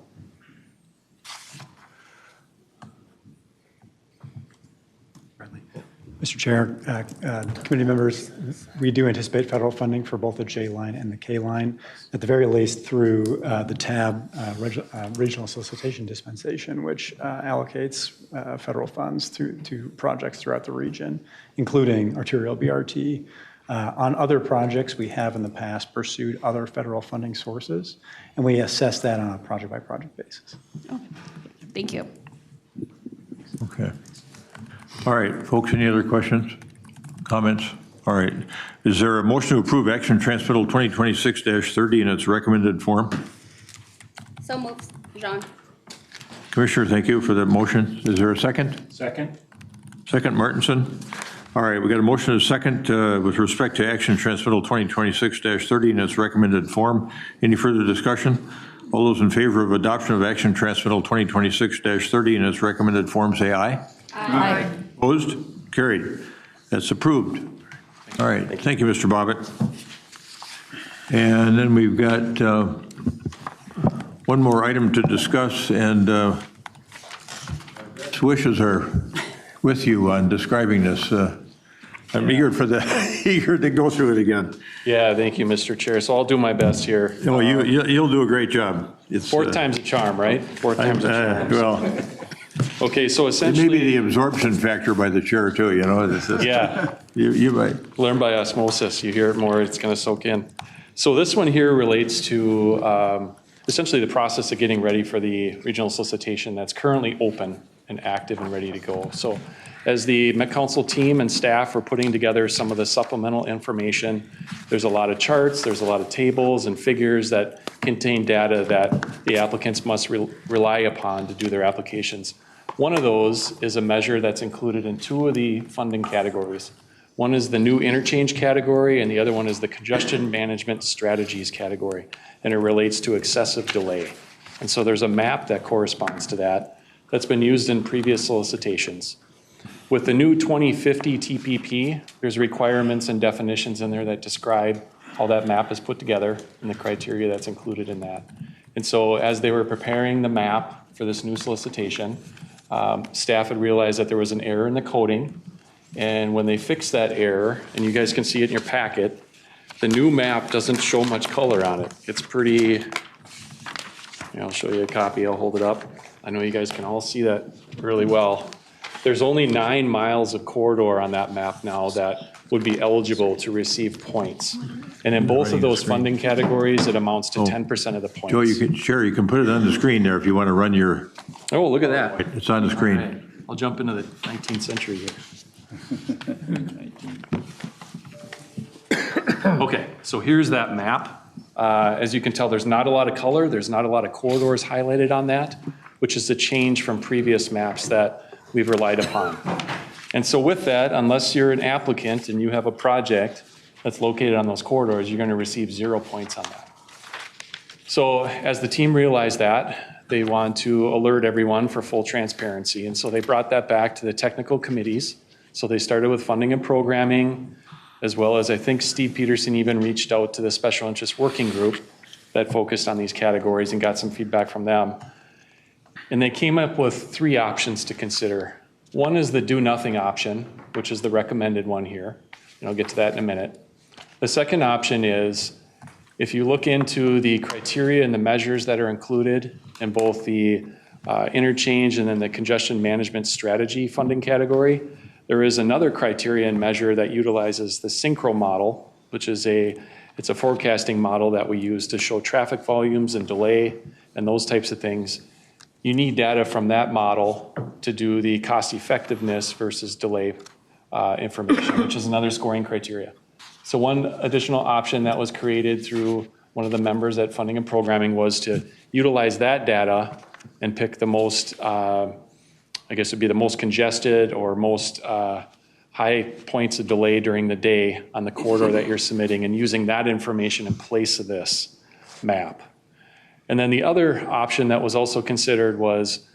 Mr. Chair, committee members, we do anticipate federal funding for both the J line and the K line, at the very least through the TAB regional solicitation dispensation, which allocates federal funds to projects throughout the region, including arterial BRT. On other projects, we have in the past pursued other federal funding sources, and we assess that on a project-by-project basis. Okay. Thank you. Okay. All right, folks, any other questions, comments? All right. Is there a motion to approve action transmittal 2026-30 in its recommended form? So moved, Jean. Commissioner, thank you for the motion. Is there a second? Second. Second, Martinson. All right, we got a motion and a second with respect to action transmittal 2026-30 in its recommended form. Any further discussion? All those in favor of adoption of action transmittal 2026-30 in its recommended form, say aye. Aye. Opposed? Carried. That's approved. All right. Thank you, Mr. Bobbitt. And then we've got one more item to discuss, and wishes are with you on describing this. I'm eager to go through it again. Yeah, thank you, Mr. Chair. So I'll do my best here. No, you'll do a great job. It's fourth time's a charm, right? Fourth time's a charm. Well. Okay, so essentially... Maybe the absorption factor by the chair too, you know? Yeah. You might. Learn by osmosis. You hear it more, it's going to soak in. So this one here relates to essentially the process of getting ready for the regional solicitation that's currently open and active and ready to go. So as the Met Council team and staff are putting together some of the supplemental information, there's a lot of charts, there's a lot of tables and figures that contain data that the applicants must rely upon to do their applications. One of those is a measure that's included in two of the funding categories. One is the new interchange category, and the other one is the congestion management strategies category, and it relates to excessive delay. And so there's a map that corresponds to that that's been used in previous solicitations. With the new 2050 TPP, there's requirements and definitions in there that describe how that map is put together and the criteria that's included in that. And so as they were preparing the map for this new solicitation, staff had realized that there was an error in the coding. And when they fixed that error, and you guys can see it in your packet, the new map doesn't show much color on it. It's pretty I'll show you a copy. I'll hold it up. I know you guys can all see that really well. There's only 9 miles of corridor on that map now that would be eligible to receive points. And in both of those funding categories, it amounts to 10% of the points. Joe, you can put it on the screen there if you want to run your. Oh, look at that. It's on the screen. All right. I'll jump into the 19th century here. Okay, so here's that map. As you can tell, there's not a lot of color. There's not a lot of corridors highlighted on that, which is a change from previous maps that we've relied upon. And so with that, unless you're an applicant and you have a project that's located on those corridors, you're going to receive 0 points on that. So as the team realized that, they want to alert everyone for full transparency. And so they brought that back to the technical committees. So they started with funding and programming, as well as I think Steve Peterson even reached out to the special interest working group that focused on these categories and got some feedback from them. And they came up with 3 options to consider. One is the do nothing option, which is the recommended one here. And I'll get to that in a minute. The second option is, if you look into the criteria and the measures that are included in both the interchange and then the congestion management strategy funding category, there is another criteria and measure that utilizes the synchro model, which is it's a forecasting model that we use to show traffic volumes and delay and those types of things. You need data from that model to do the cost effectiveness versus delay information, which is another scoring criteria. So one additional option that was created through one of the members at Funding and Programming was to utilize that data and pick the most, I guess it'd be the most congested or most high points of delay during the day on the corridor that you're submitting, and using that information in place of this map. And then the other option that was also considered was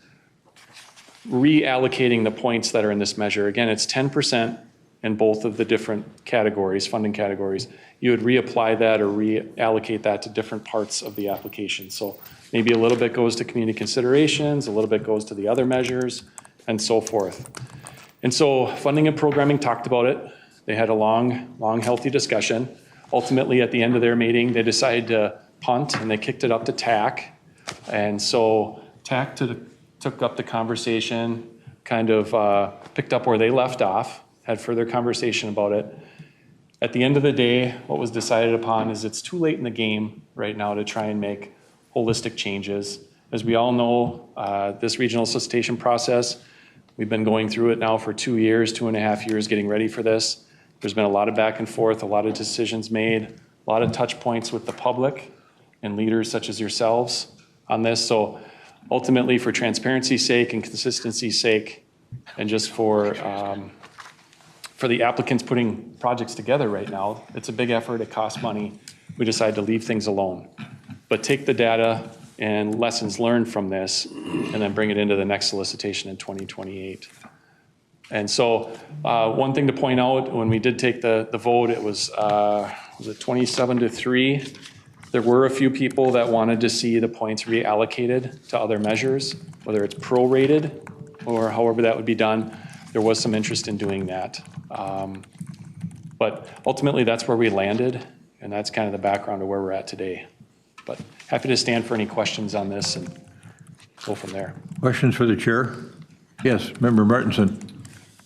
reallocating the points that are in this measure. Again, it's 10% in both of the different categories, funding categories. You would reapply that or reallocate that to different parts of the application. So maybe a little bit goes to community considerations, a little bit goes to the other measures, and so forth. And so funding and programming talked about it. They had a long, healthy discussion. Ultimately, at the end of their meeting, they decided to punt, and they kicked it up to TAC. And so TAC took up the conversation, kind of picked up where they left off, had further conversation about it. At the end of the day, what was decided upon is it's too late in the game right now to try and make holistic changes. As we all know, this regional solicitation process, we've been going through it now for 2 years, 2.5 years, getting ready for this. There's been a lot of back and forth, a lot of decisions made, a lot of touch points with the public and leaders such as yourselves on this. So ultimately, for transparency's sake and consistency's sake, and just for the applicants putting projects together right now, it's a big effort, it costs money. We decided to leave things alone. But take the data and lessons learned from this, and then bring it into the next solicitation in 2028. And so one thing to point out, when we did take the vote, it was it 27-3? There were a few people that wanted to see the points reallocated to other measures, whether it's prorated or however that would be done. There was some interest in doing that. But ultimately, that's where we landed, and that's kind of the background of where we're at today. But happy to stand for any questions on this and go from there. Questions for the chair? Yes, Member Martinson.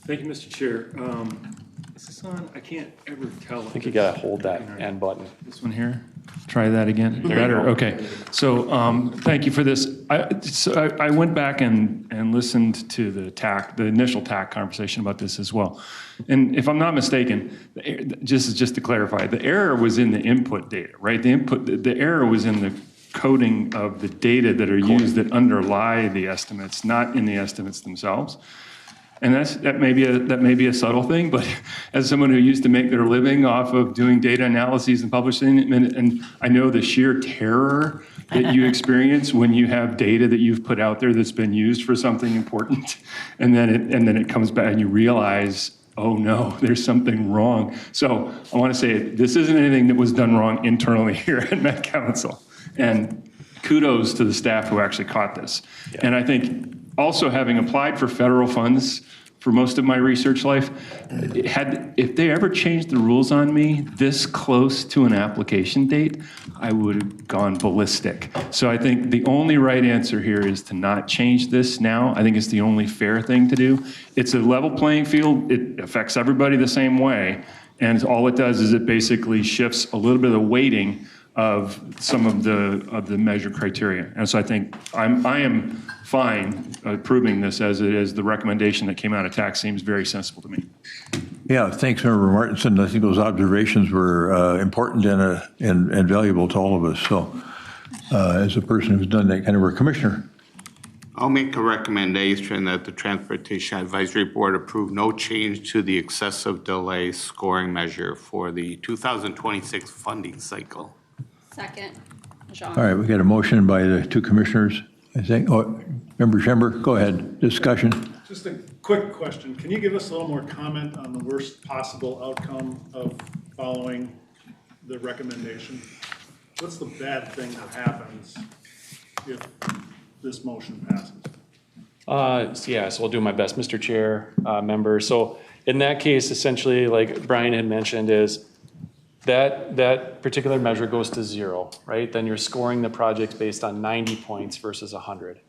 Thank you, Mr. Chair. Is this on? I can't ever tell. I think you got to hold that end button. This one here? Try that again. Better? Okay. So thank you for this. I went back and listened to the initial TAC conversation about this as well. And if I'm not mistaken, just to clarify, the error was in the input data, right? The error was in the coding of the data that are used that underlie the estimates, not in the estimates themselves. And that may be a subtle thing, but as someone who used to make their living off of doing data analyses and publishing, and I know the sheer terror that you experience when you have data that you've put out there that's been used for something important, and then it comes back and you realize, oh no, there's something wrong. So I want to say this isn't anything that was done wrong internally here at Met Council, and kudos to the staff who actually caught this. Yeah. And I think also having applied for federal funds for most of my research life. If they ever changed the rules on me this close to an application date, I would have gone ballistic. So I think the only right answer here is to not change this now. I think it's the only fair thing to do. It's a level playing field. It affects everybody the same way. And all it does is it basically shifts a little bit of the weighting of some of the measure criteria. And so I think I am fine approving this as it is. The recommendation that came out of TAC seems very sensible to me. Yeah, thanks, Member Martinson. I think those observations were important and valuable to all of us. So as a person who's done that kind of work, Commissioner. I'll make a recommendation that the Transportation Advisory Board approve no change to the excessive delay scoring measure for the 2026 funding cycle. Second, Jean. All right, we got a motion by the two commissioners, I think. Oh, Member Schember, go ahead. Discussion. Just a quick question. Can you give us a little more comment on the worst possible outcome of following the recommendation? What's the bad thing that happens if this motion passes? Yeah, so I'll do my best, Mr. Chair, members. So in that case, essentially, like Brian had mentioned, is that particular measure goes to 0, right? Then you're scoring the project based on 90 points versus 100.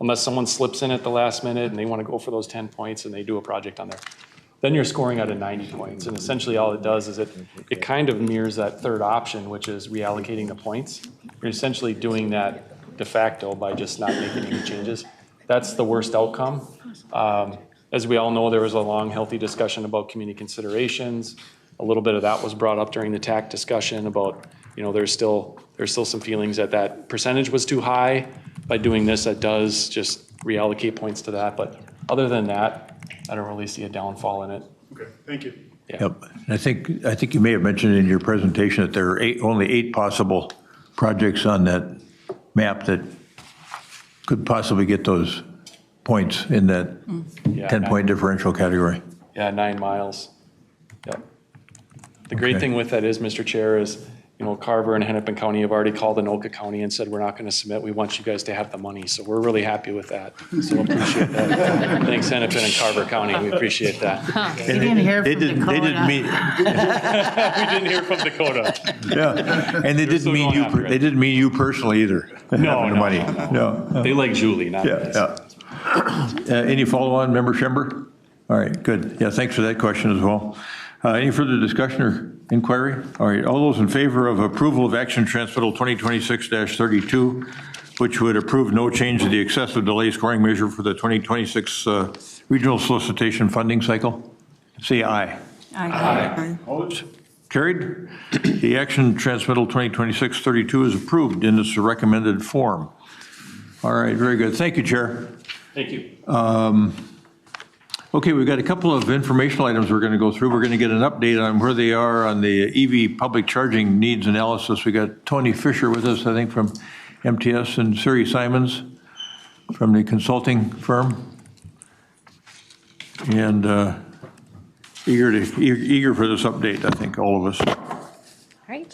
Unless someone slips in at the last minute and they want to go for those 10 points and they do a project on there. Then you're scoring out of 90 points. And essentially all it does is it kind of mirrors that third option, which is reallocating the points. You're essentially doing that de facto by just not making any changes. That's the worst outcome. As we all know, there was a long, healthy discussion about community considerations. A little bit of that was brought up during the TAC discussion about, there's still some feelings that percentage was too high. By doing this, that does just reallocate points to that. But other than that, I don't really see a downfall in it. Okay, thank you. Yeah. Yep. I think you may have mentioned in your presentation that there are only 8 possible projects on that map that could possibly get those points in that 10-point differential category. Yeah, 9 miles. Yep. The great thing with that is, Mr. Chair, is, Carver and Hennepin County have already called Anoka County and said, we're not going to submit. We want you guys to have the money. So we're really happy with that. So appreciate that. Thanks, Hennepin and Carver County. We appreciate that. We didn't hear from Dakota. They didn't mean. We didn't hear from Dakota. Yeah, and they didn't mean you. They didn't mean you personally either. No, the money. No. They like Julie, not us. Yeah. Any follow-on, Member Schember? All right, good. Yeah, thanks for that question as well. Any further discussion or inquiry? All right, all those in favor of approval of action transmittal 2026-32, which would approve no change to the excessive delay scoring measure for the 2026 regional solicitation funding cycle, say aye. Aye. Opposed? Carried. The action transmittal 2026-32 is approved in its recommended form. All right, very good. Thank you, Chair. Thank you. Okay, we've got a couple of informational items we're going to go through. We're going to get an update on where they are on the EV public charging needs analysis. We got Tony Fisher with us, I think, from MTS, and Siri Simons from the consulting firm. And eager for this update, I think, all of us. All right.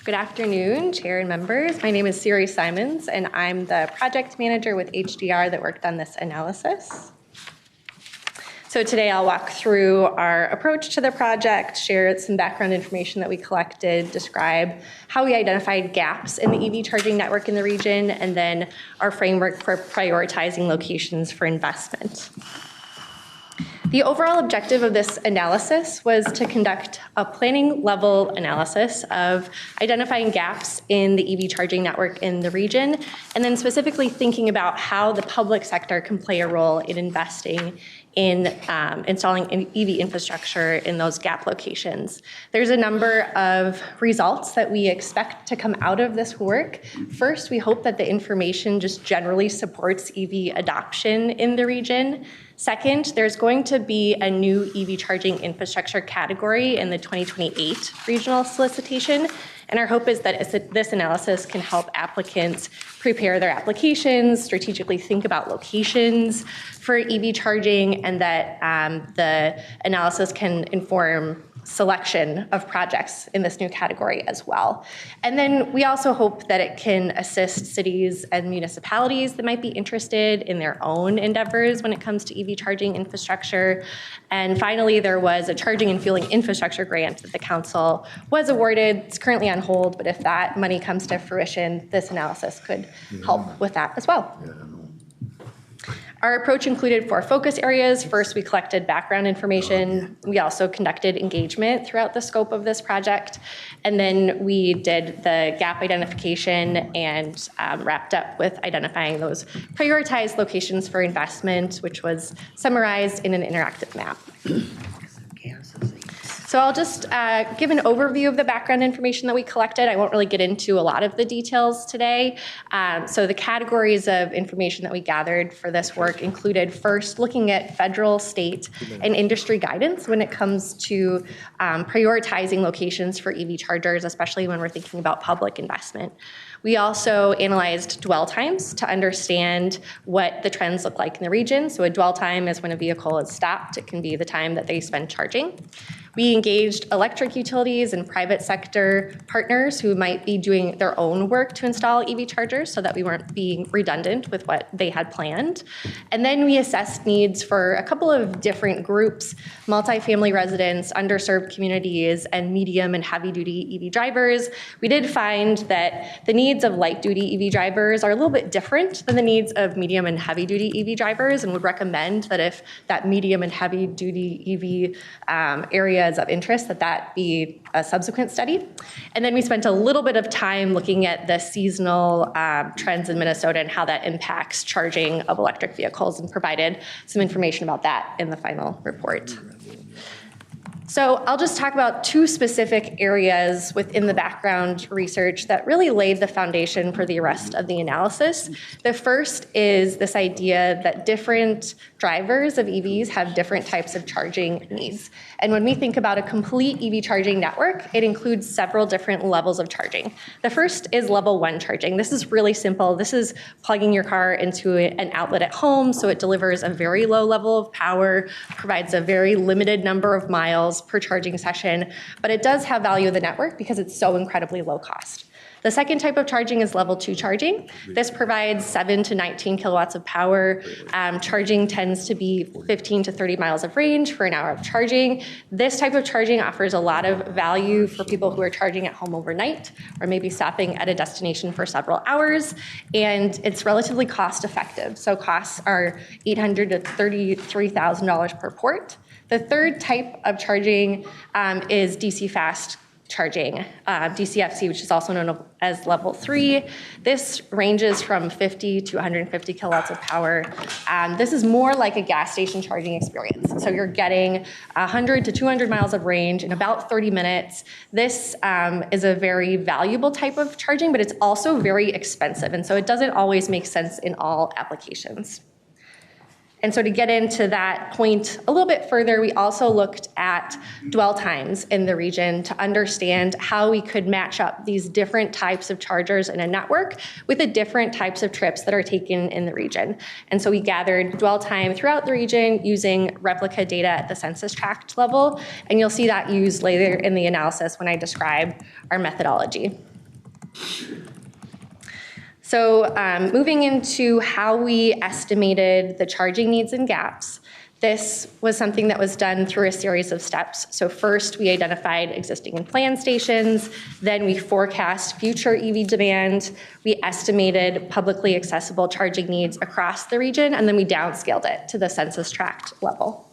Good afternoon, Chair and members. My name is Siri Simons, and I'm the project manager with HDR that worked on this analysis. So today I'll walk through our approach to the project, share some background information that we collected, describe how we identified gaps in the EV charging network in the region, and then our framework for prioritizing locations for investment. The overall objective of this analysis was to conduct a planning level analysis of identifying gaps in the EV charging network in the region, and then specifically thinking about how the public sector can play a role in investing in installing EV infrastructure in those gap locations. There's a number of results that we expect to come out of this work. First, we hope that the information just generally supports EV adoption in the region. Second, there's going to be a new EV charging infrastructure category in the 2028 regional solicitation. And our hope is that this analysis can help applicants prepare their applications, strategically think about locations for EV charging, and that the analysis can inform selection of projects in this new category as well. And then we also hope that it can assist cities and municipalities that might be interested in their own endeavors when it comes to EV charging infrastructure. And finally, there was a charging and fueling infrastructure grant that the council was awarded. It's currently on hold, but if that money comes to fruition, this analysis could help with that as well. Our approach included 4 focus areas. First, we collected background information. We also conducted engagement throughout the scope of this project. And then we did the gap identification and wrapped up with identifying those prioritized locations for investment, which was summarized in an interactive map. So I'll just give an overview of the background information that we collected. I won't really get into a lot of the details today. So the categories of information that we gathered for this work included first looking at federal, state, and industry guidance when it comes to prioritizing locations for EV chargers, especially when we're thinking about public investment. We also analyzed dwell times to understand what the trends look like in the region. So a dwell time is when a vehicle is stopped. It can be the time that they spend charging. We engaged electric utilities and private sector partners who might be doing their own work to install EV chargers so that we weren't being redundant with what they had planned. And then we assessed needs for a couple of different groups: multifamily residents, underserved communities, and medium and heavy duty EV drivers. We did find that the needs of light duty EV drivers are a little bit different than the needs of medium and heavy duty EV drivers, and would recommend that if that medium and heavy duty EV area of interest, that be a subsequent study. And then we spent a little bit of time looking at the seasonal trends in Minnesota and how that impacts charging of electric vehicles, and provided some information about that in the final report. So I'll just talk about 2 specific areas within the background research that really laid the foundation for the rest of the analysis. The first is this idea that different drivers of EVs have different types of charging needs. And when we think about a complete EV charging network, it includes several different levels of charging. The first is level 1 charging. This is really simple. This is plugging your car into an outlet at home, so it delivers a very low level of power, provides a very limited number of miles per charging session, but it does have value of the network because it's so incredibly low cost. The second type of charging is level 2 charging. This provides 7 to 19 kilowatts of power. Charging tends to be 15 to 30 miles of range for an hour of charging. This type of charging offers a lot of value for people who are charging at home overnight, or maybe stopping at a destination for several hours, and it's relatively cost effective. So costs are $800 to $33,000 per port. The third type of charging is DC fast charging, DCFC, which is also known as level 3. This ranges from 50 to 150 kilowatts of power. This is more like a gas station charging experience. So you're getting 100 to 200 miles of range in about 30 minutes. This is a very valuable type of charging, but it's also very expensive. And so it doesn't always make sense in all applications. And so to get into that point a little bit further, we also looked at dwell times in the region to understand how we could match up these different types of chargers in a network with the different types of trips that are taken in the region. And so we gathered dwell time throughout the region using replica data at the census tract level, and you'll see that used later in the analysis when I describe our methodology. So moving into how we estimated the charging needs and gaps, this was something that was done through a series of steps. So first, we identified existing and planned stations. Then we forecast future EV demand. We estimated publicly accessible charging needs across the region, and then we downscaled it to the census tract level.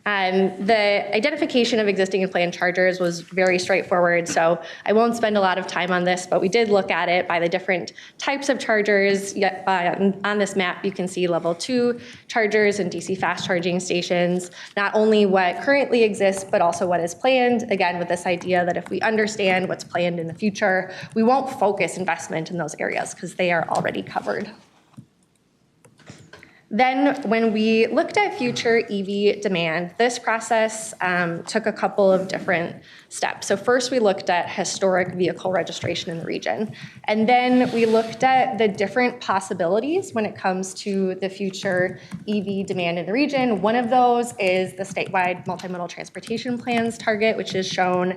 The identification of existing and planned chargers was very straightforward, so I won't spend a lot of time on this, but we did look at it by the different types of chargers. On this map, you can see level 2 chargers and DC fast charging stations, not only what currently exists, but also what is planned, again, with this idea that if we understand what's planned in the future, we won't focus investment in those areas because they are already covered. Then when we looked at future EV demand, this process took a couple of different steps. So first we looked at historic vehicle registration in the region. And then we looked at the different possibilities when it comes to the future EV demand in the region. One of those is the statewide multimodal transportation plans target, which is shown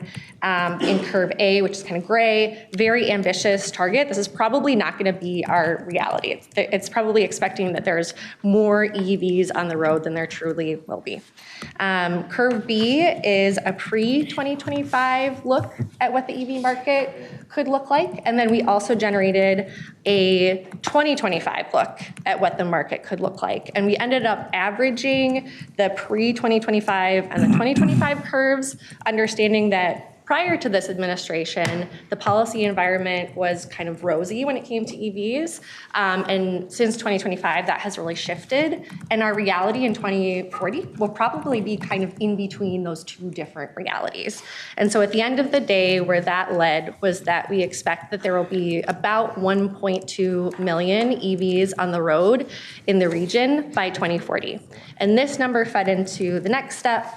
in curve A, which is kind of gray. Very ambitious target. This is probably not going to be our reality. It's probably expecting that there's more EVs on the road than there truly will be. Curve B is a pre-2025 look at what the EV market could look like. And then we also generated a 2025 look at what the market could look like. And we ended up averaging the pre-2025 and the 2025 curves, understanding that prior to this administration, the policy environment was kind of rosy when it came to EVs. And since 2025, that has really shifted. And our reality in 2040 will probably be kind of in between those two different realities. And so at the end of the day, where that led was that we expect that there will be about 1.2 million EVs on the road in the region by 2040. And this number fed into the next step,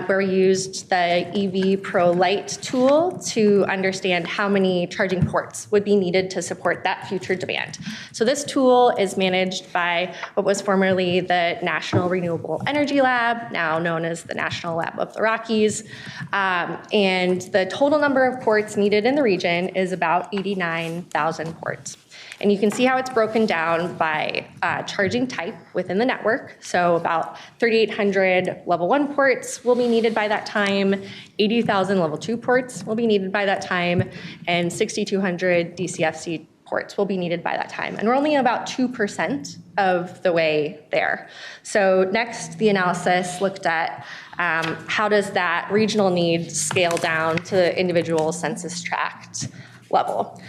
where we used the EV Pro Lite tool to understand how many charging ports would be needed to support that future demand. So this tool is managed by what was formerly the National Renewable Energy Lab, now known as the National Lab of the Rockies. And the total number of ports needed in the region is about 89,000 ports. And you can see how it's broken down by charging type within the network. So about 3,800 level 1 ports will be needed by that time, 80,000 level 2 ports will be needed by that time, and 6,200 DCFC ports will be needed by that time. And we're only about 2% of the way there. So next, the analysis looked at how does that regional need scale down to the individual census tract level.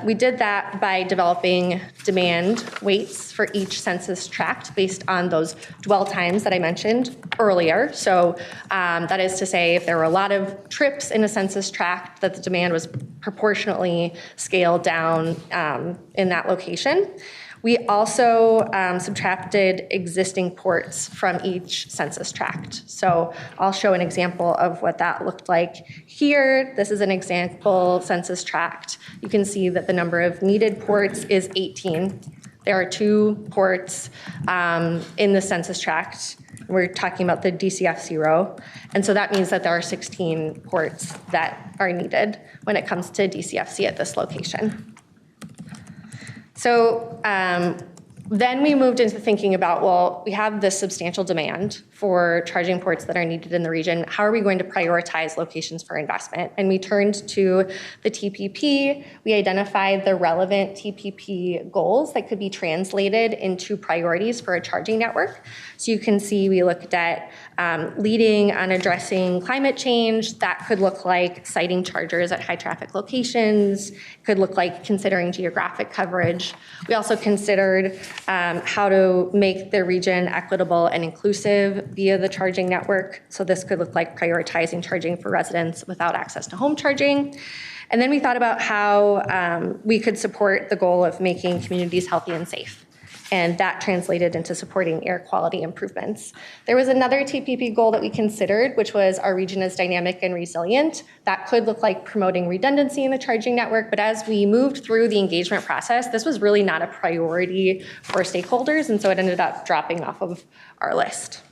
We did that by developing demand weights for each census tract based on those dwell times that I mentioned earlier. So that is to say, if there were a lot of trips in a census tract, that the demand was proportionately scaled down in that location. We also subtracted existing ports from each census tract. So I'll show an example of what that looked like here. This is an example census tract. You can see that the number of needed ports is 18. There are 2 ports in the census tract. We're talking about the DCFC row. And so that means that there are 16 ports that are needed when it comes to DCFC at this location. So then we moved into thinking about, well, we have this substantial demand for charging ports that are needed in the region. How are we going to prioritize locations for investment? And we turned to the TPP. We identified the relevant TPP goals that could be translated into priorities for a charging network. So you can see we looked at leading on addressing climate change. That could look like siting chargers at high traffic locations. It could look like considering geographic coverage. We also considered how to make the region equitable and inclusive via the charging network. So this could look like prioritizing charging for residents without access to home charging. And then we thought about how we could support the goal of making communities healthy and safe. And that translated into supporting air quality improvements. There was another TPP goal that we considered, which was our region is dynamic and resilient. That could look like promoting redundancy in the charging network, but as we moved through the engagement process, this was really not a priority for stakeholders, and so it ended up dropping off of our list.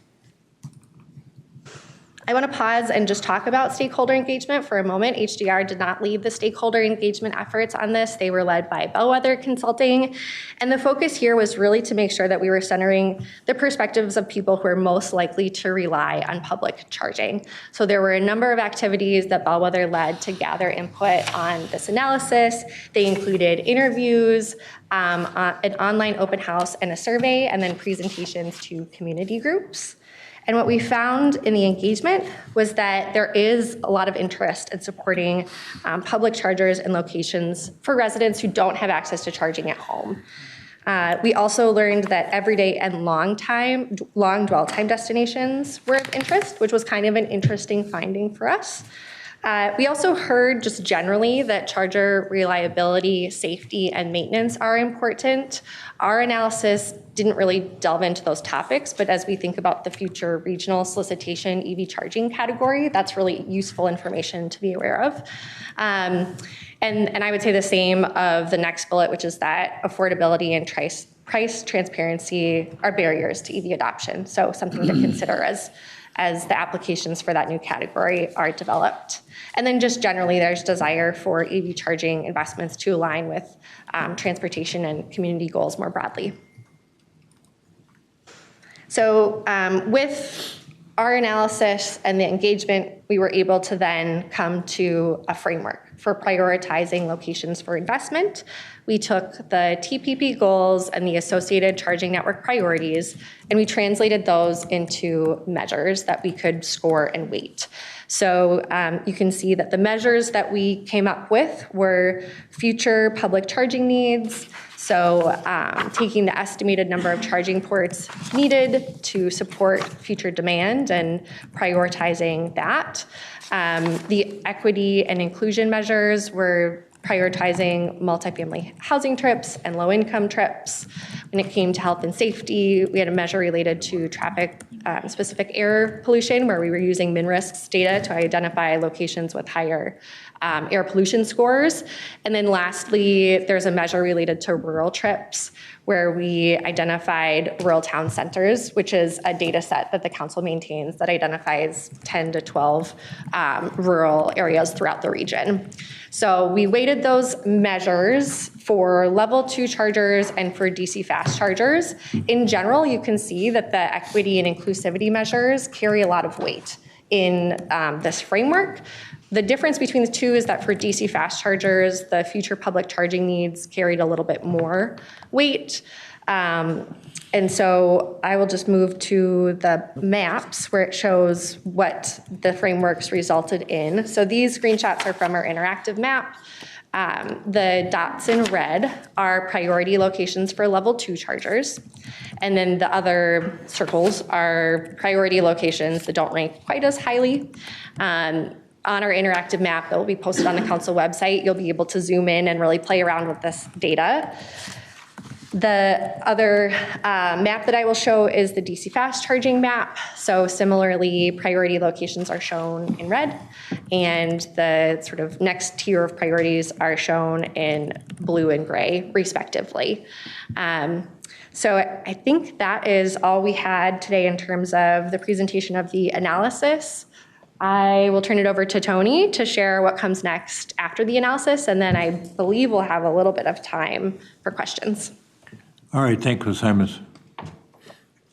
I want to pause and just talk about stakeholder engagement for a moment. HDR did not lead the stakeholder engagement efforts on this. They were led by Bellwether Consulting. And the focus here was really to make sure that we were centering the perspectives of people who are most likely to rely on public charging. So there were a number of activities that Bellwether led to gather input on this analysis. They included interviews, an online open house and a survey, and then presentations to community groups. And what we found in the engagement was that there is a lot of interest in supporting public chargers and locations for residents who don't have access to charging at home. We also learned that everyday and long dwell time destinations were of interest, which was kind of an interesting finding for us. We also heard just generally that charger reliability, safety, and maintenance are important. Our analysis didn't really delve into those topics, but as we think about the future regional solicitation EV charging category, that's really useful information to be aware of. And I would say the same of the next bullet, which is that affordability and price transparency are barriers to EV adoption. So something to consider as the applications for that new category are developed. And then just generally, there's desire for EV charging investments to align with transportation and community goals more broadly. So with our analysis and the engagement, we were able to then come to a framework for prioritizing locations for investment. We took the TPP goals and the associated charging network priorities, and we translated those into measures that we could score and weight. So you can see that the measures that we came up with were future public charging needs, so taking the estimated number of charging ports needed to support future demand and prioritizing that. The equity and inclusion measures were prioritizing multifamily housing trips and low-income trips. When it came to health and safety, we had a measure related to traffic-specific air pollution, where we were using min-risks data to identify locations with higher air pollution scores. And then lastly, there's a measure related to rural trips, where we identified rural town centers, which is a data set that the council maintains that identifies 10 to 12 rural areas throughout the region. So we weighted those measures for level 2 chargers and for DC fast chargers. In general, you can see that the equity and inclusivity measures carry a lot of weight in this framework. The difference between the two is that for DC fast chargers, the future public charging needs carried a little bit more weight. And so I will just move to the maps where it shows what the frameworks resulted in. So these screenshots are from our interactive map. The dots in red are priority locations for level 2 chargers. And then the other circles are priority locations that don't rank quite as highly. On our interactive map that will be posted on the council website, you'll be able to zoom in and really play around with this data. The other map that I will show is the DC fast charging map. So similarly, priority locations are shown in red, and the sort of next tier of priorities are shown in blue and gray, respectively. So I think that is all we had today in terms of the presentation of the analysis. I will turn it over to Tony to share what comes next after the analysis, and then I believe we'll have a little bit of time for questions. All right, thank you, Simons.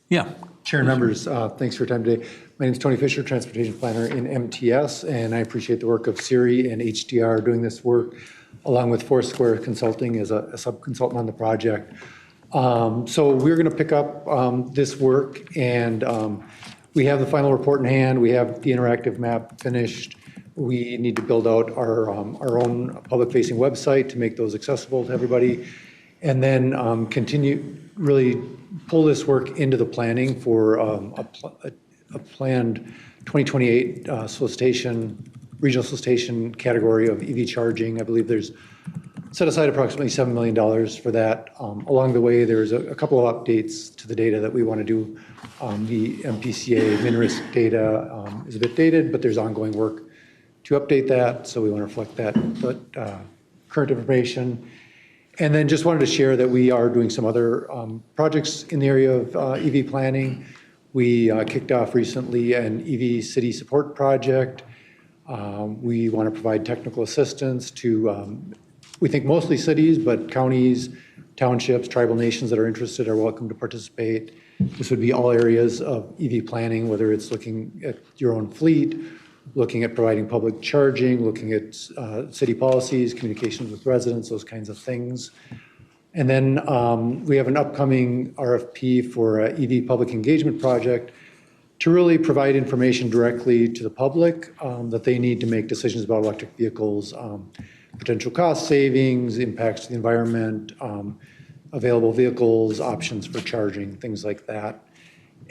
Yeah. Chair and members, thanks for your time today. My name is Tony Fisher, Transportation Planner in MTS, and I appreciate the work of Siri and HDR doing this work, along with Foursquare Consulting as a sub-consultant on the project. So we're going to pick up this work, and we have the final report in hand. We have the interactive map finished. We need to build out our own public-facing website to make those accessible to everybody, and then continue really pull this work into the planning for a planned 2028 regional solicitation category of EV charging. I believe there's set aside approximately $7 million for that. Along the way, there's a couple of updates to the data that we want to do. The MPCA min-risk data is a bit dated, but there's ongoing work to update that, so we want to reflect that current information. And then just wanted to share that we are doing some other projects in the area of EV planning. We kicked off recently an EV city support project. We want to provide technical assistance to, we think mostly cities, but counties, townships, tribal nations that are interested are welcome to participate. This would be all areas of EV planning, whether it's looking at your own fleet, looking at providing public charging, looking at city policies, communications with residents, those kinds of things. And then we have an upcoming RFP for an EV public engagement project to really provide information directly to the public that they need to make decisions about electric vehicles, potential cost savings, impacts to the environment, available vehicles, options for charging, things like that.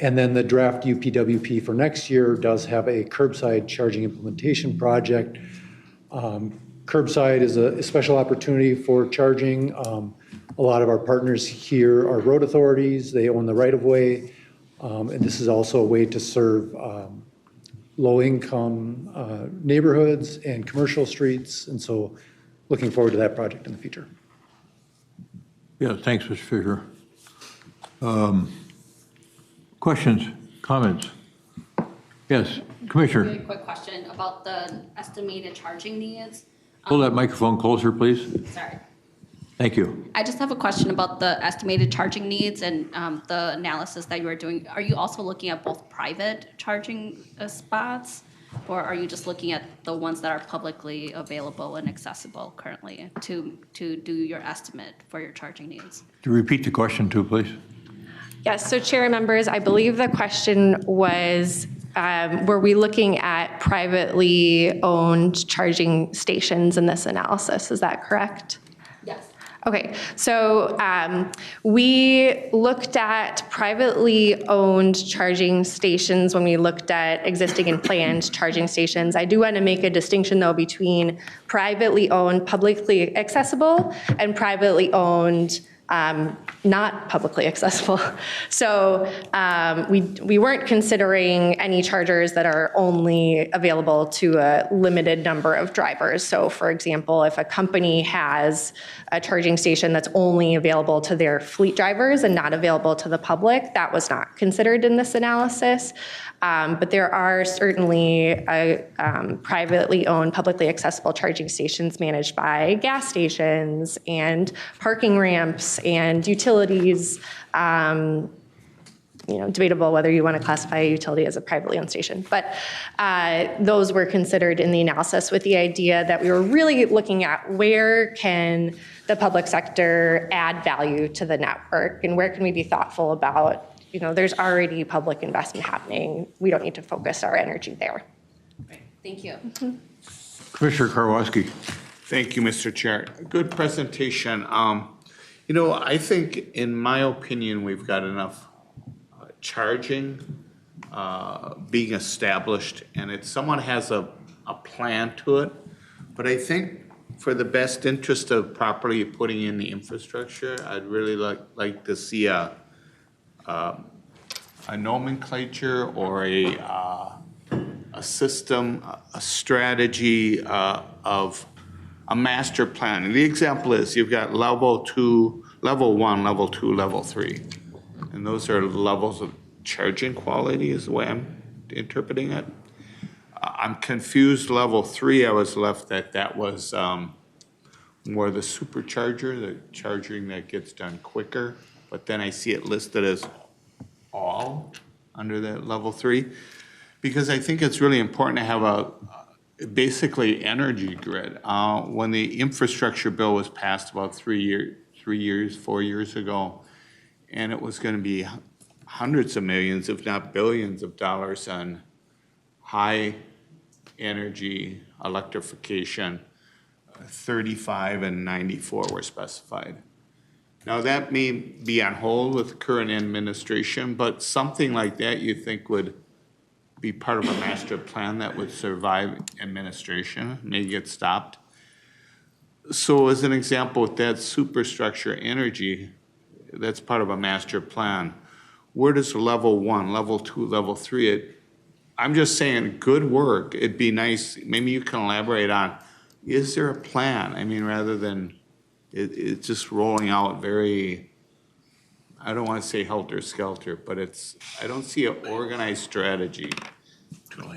And then the draft UPWP for next year does have a curbside charging implementation project. Curbside is a special opportunity for charging. A lot of our partners here are road authorities. They own the right-of-way. And this is also a way to serve low-income neighborhoods and commercial streets. And so looking forward to that project in the future. Yeah, thanks, Mr. Fisher. Questions, comments? Yes, Commissioner. Really quick question about the estimated charging needs. Pull that microphone closer, please. Sorry. Thank you. I just have a question about the estimated charging needs and the analysis that you are doing. Are you also looking at both private charging spots, or are you just looking at the ones that are publicly available and accessible currently to do your estimate for your charging needs? To repeat the question too, please. Yes, so Chair and members, I believe the question was, were we looking at privately owned charging stations in this analysis? Is that correct? Yes. Okay, so we looked at privately owned charging stations when we looked at existing and planned charging stations. I do want to make a distinction, though, between privately owned, publicly accessible, and privately owned, not publicly accessible. So we weren't considering any chargers that are only available to a limited number of drivers. So for example, if a company has a charging station that's only available to their fleet drivers and not available to the public, that was not considered in this analysis. But there are certainly privately owned, publicly accessible charging stations managed by gas stations and parking ramps and utilities. Debatable whether you want to classify a utility as a privately owned station. But those were considered in the analysis with the idea that we were really looking at where can the public sector add value to the network and where can we be thoughtful about, there's already public investment happening. We don't need to focus our energy there. Thank you. Commissioner Karwoski. Thank you, Mr. Chair. Good presentation. I think, in my opinion, we've got enough charging being established, and if someone has a plan to it, but I think for the best interest of properly putting in the infrastructure, I'd really like to see a nomenclature or a system, a strategy of a master plan. And the example is you've got level 2, level 1, level 2, level 3. And those are levels of charging quality is the way I'm interpreting it. I'm confused, level 3, I was left that was more the supercharger, the charging that gets done quicker. But then I see it listed as all under the level 3. Because I think it's really important to have a basically energy grid. When the infrastructure bill was passed about 4 years ago, and it was going to be hundreds of millions, if not billions of dollars on high energy electrification, 35 and 94 were specified. Now that may be on hold with the current administration, but something like that you think would be part of a master plan that would survive administration, may get stopped. So as an example, with that superstructure energy, that's part of a master plan. Where does level 1, level 2, level 3, I'm just saying good work. It'd be nice, maybe you can elaborate on, is there a plan? I mean, rather than it's just rolling out very, I don't want to say helter-skelter, but I don't see an organized strategy.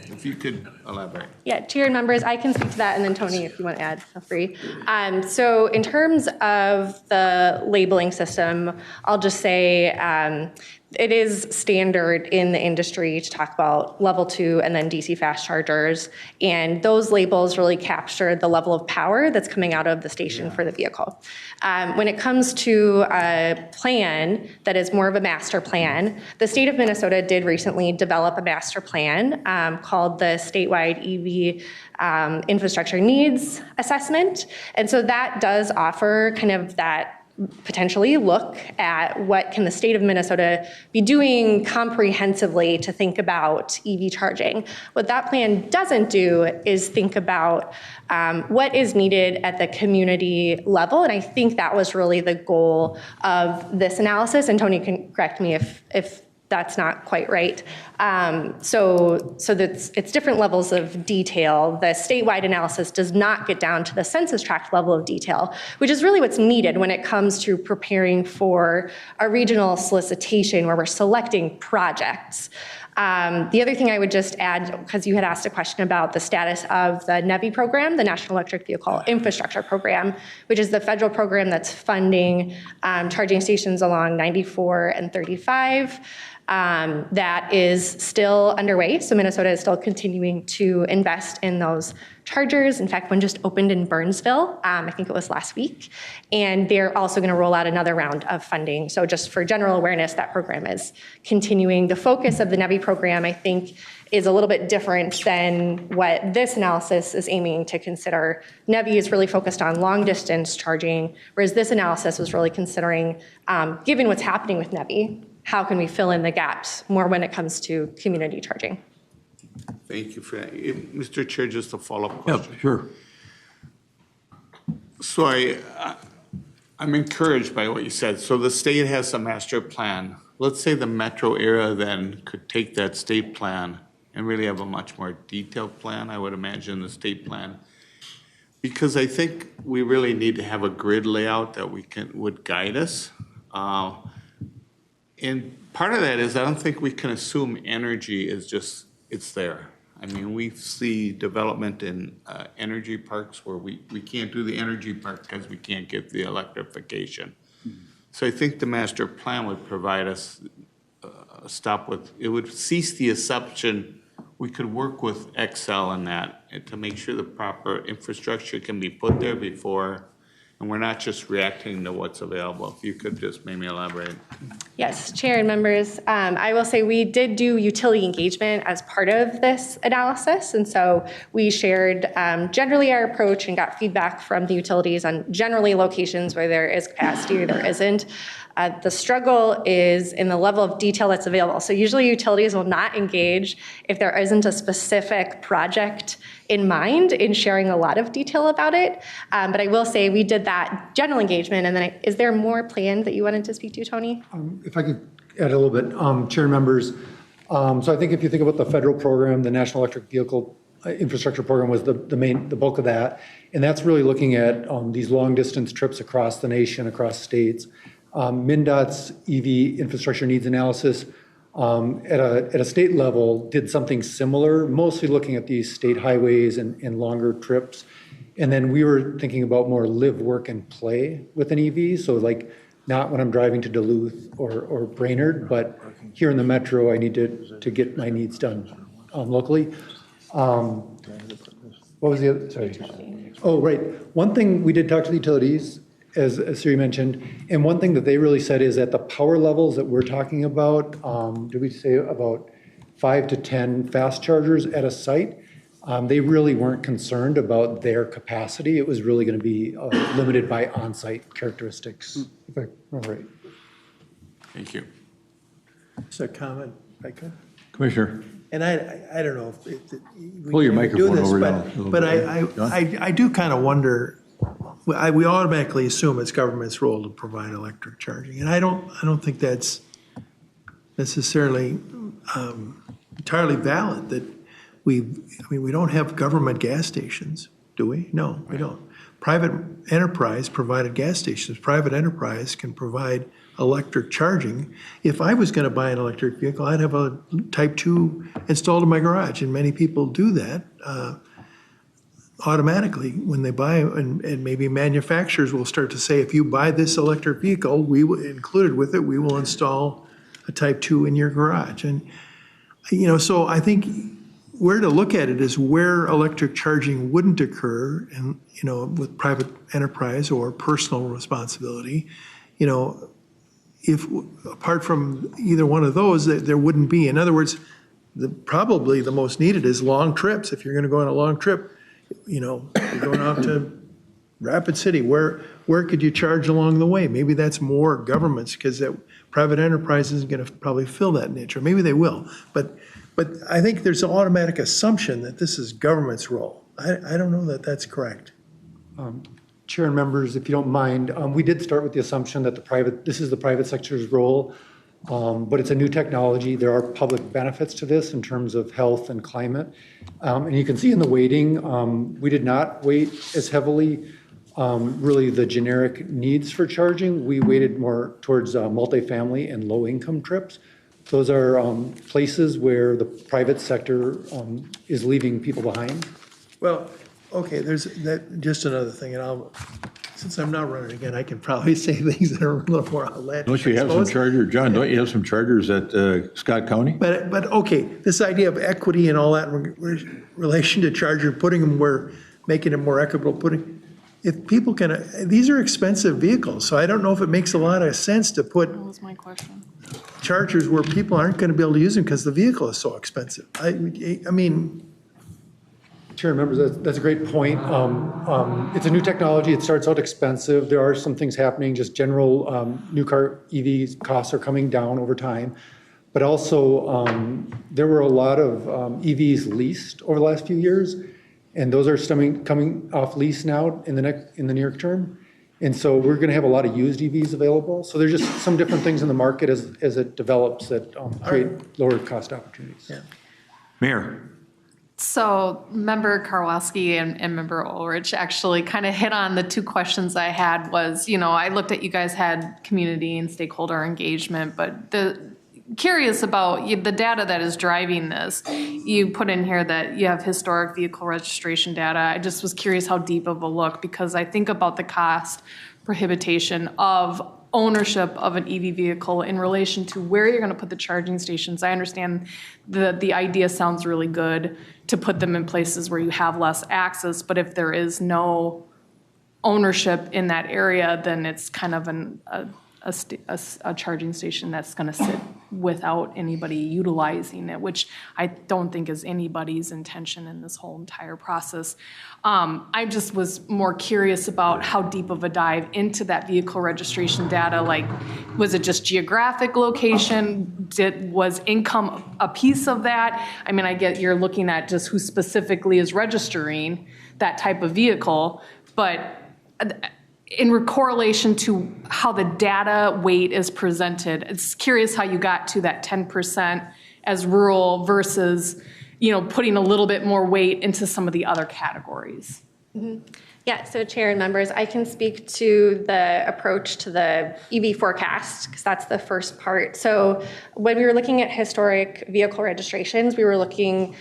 If you could elaborate. Yeah, Chair and members, I can speak to that, and then Tony, if you want to add, feel free. So in terms of the labeling system, I'll just say it is standard in the industry to talk about level 2 and then DC fast chargers, and those labels really capture the level of power that's coming out of the station for the vehicle. When it comes to a plan that is more of a master plan, the state of Minnesota did recently develop a master plan called the Statewide EV Infrastructure Needs Assessment, and so that does offer kind of that potentially look at what can the state of Minnesota be doing comprehensively to think about EV charging. What that plan doesn't do is think about what is needed at the community level, and I think that was really the goal of this analysis, and Tony can correct me if that's not quite right. So it's different levels of detail. The statewide analysis does not get down to the census tract level of detail, which is really what's needed when it comes to preparing for a regional solicitation where we're selecting projects. The other thing I would just add, because you had asked a question about the status of the NEVI program, the National Electric Vehicle Infrastructure Program, which is the federal program that's funding charging stations along 94 and 35. That is still underway. So Minnesota is still continuing to invest in those chargers. In fact, one just opened in Burnsville, I think it was last week. And they're also going to roll out another round of funding. So just for general awareness, that program is continuing. The focus of the NEVI program, I think, is a little bit different than what this analysis is aiming to consider. NEVI is really focused on long distance charging, whereas this analysis was really considering, given what's happening with NEVI, how can we fill in the gaps more when it comes to community charging? Thank you for that. Mr. Chair, just a follow-up question. Yeah, sure. So I'm encouraged by what you said. So the state has a master plan. Let's say the metro area then could take that state plan and really have a much more detailed plan, I would imagine, the state plan. Because I think we really need to have a grid layout that would guide us. And part of that is I don't think we can assume energy is just, it's there. I mean, we see development in energy parks where we can't do the energy park because we can't get the electrification. So I think the master plan would provide us a stop with, it would cease the assumption we could work with Excel on that to make sure the proper infrastructure can be put there before, and we're not just reacting to what's available. If you could just maybe elaborate. Yes, Chair and members, I will say we did do utility engagement as part of this analysis. And so we shared generally our approach and got feedback from the utilities on generally locations where there is capacity or there isn't. The struggle is in the level of detail that's available. So usually utilities will not engage if there isn't a specific project in mind in sharing a lot of detail about it. But I will say we did that general engagement. And then is there more planned that you wanted to speak to, Tony? If I could add a little bit, Chair and members. So I think if you think about the federal program, the National Electric Vehicle Infrastructure Program was the bulk of that. And that's really looking at these long distance trips across the nation, across states. MnDOT's EV infrastructure needs analysis at a state level did something similar, mostly looking at these state highways and longer trips. And then we were thinking about more live, work, and play with an EV. So like not when I'm driving to Duluth or Brainerd, but here in the metro, I need to get my needs done locally. What was the other, sorry. Oh, right. One thing, we did talk to the utilities, as Siri mentioned, and one thing that they really said is at the power levels that we're talking about, did we say about 5 to 10 fast chargers at a site? They really weren't concerned about their capacity. It was really going to be limited by on-site characteristics, if I remember right. Thank you. Just a comment, if I could. Commissioner. And I don't know if we Pull your can do microphone this, over but, now a little but bit. I do kind of wonder, we automatically assume it's government's role to provide electric charging. And I don't think that's necessarily entirely valid that we don't have government gas stations, do we? No, we don't. Private enterprise provided gas stations. Private enterprise can provide electric charging. If I was going to buy an electric vehicle, I'd have a Type 2 installed in my garage, and many people do that automatically when they buy, and maybe manufacturers will start to say, if you buy this electric vehicle, we will, included with it, we will install a Type 2 in your garage. And, so I think where to look at it is where electric charging wouldn't occur, and, with private enterprise or personal responsibility, if apart from either one of those, there wouldn't be. In other words, probably the most needed is long trips. If you're going to go on a long trip, you're going out to Rapid City, where could you charge along the way? Maybe that's more governments, because that private enterprise isn't going to probably fill that niche, or maybe they will. But I think there's an automatic assumption that this is government's role. I don't know that that's correct. Chair and members, if you don't mind, we did start with the assumption that this is the private sector's role, but it's a new technology. There are public benefits to this in terms of health and climate. And you can see in the weighting, we did not weight as heavily really the generic needs for charging. We weighted more towards multifamily and low-income trips. Those are places where the private sector is leaving people behind. Well, okay, there's that, just another thing, and since I'm not running again, I can probably say things that are a little more outlandish. Don't you have some chargers, John, don't you have some chargers at Scott County? But okay, this idea of equity and all that in relation to charger, putting them where, making it more equitable, if people can, these are expensive vehicles, so I don't know if it makes a lot of sense to put That was my question. chargers where people aren't going to be able to use them because the vehicle is so expensive. I mean. Chair members, that's a great point. It's a new technology. It starts out expensive. There are some things happening. Just general new car EV costs are coming down over time. But also, there were a lot of EVs leased over the last few years, and those are coming off lease now in the near term. And so we're going to have a lot of used EVs available. So there's just some different things in the market as it develops that create lower cost opportunities. Yeah. Mayor. So Member Karwowski and Member Ulrich actually kind of hit on the two questions I had was, I looked at you guys had community and stakeholder engagement, but curious about the data that is driving this. You put in here that you have historic vehicle registration data. I just was curious how deep of a look, because I think about the cost prohibition of ownership of an EV vehicle in relation to where you're going to put the charging stations. I understand the idea sounds really good to put them in places where you have less access, but if there is no ownership in that area, then it's kind of a charging station that's going to sit without anybody utilizing it, which I don't think is anybody's intention in this whole entire process. I just was more curious about how deep of a dive into that vehicle registration data. Like, was it just geographic location? Was income a piece of that? I mean, I get you're looking at just who specifically is registering that type of vehicle, but in correlation to how the data weight is presented, it's curious how you got to that 10% as rural versus, putting a little bit more weight into some of the other categories. Mm-hmm. Yeah, so Chair and members, I can speak to the approach to the EV forecast, because that's the first part. So when we were looking at historic vehicle registrations, we were looking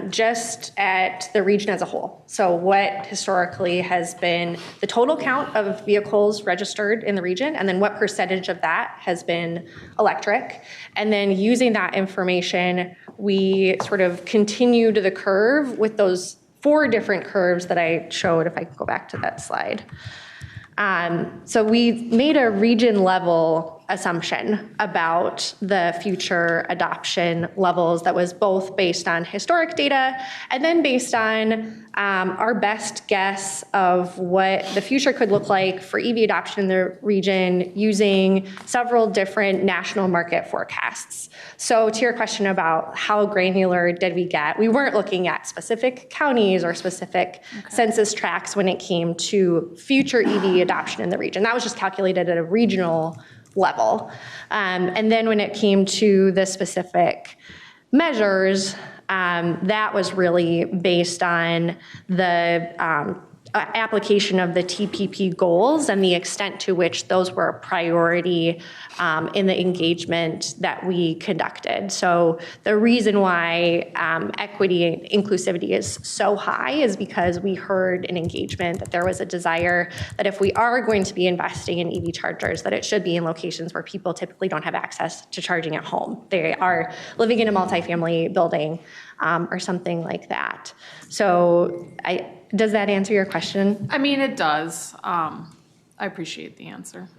just at the region as a whole. So what historically has been the total count of vehicles registered in the region, and then what percentage of that has been electric. And then using that information, we sort of continued the curve with those 4 different curves that I showed, if I can go back to that slide. So we made a region level assumption about the future adoption levels that was both based on historic data and then based on our best guess of what the future could look like for EV adoption in the region using several different national market forecasts. So to your question about how granular did we get, we weren't looking at specific counties or specific census tracts when it came to future EV adoption in the region. That was just calculated at a regional level. And then when it came to the specific measures, that was really based on the application of the TPP goals and the extent to which those were a priority in the engagement that we conducted. So the reason why equity and inclusivity is so high is because we heard in engagement that there was a desire that if we are going to be investing in EV chargers, that it should be in locations where people typically don't have access to charging at home. They are living in a multifamily building or something like that. So does that answer your question? I mean, it does. I appreciate the answer.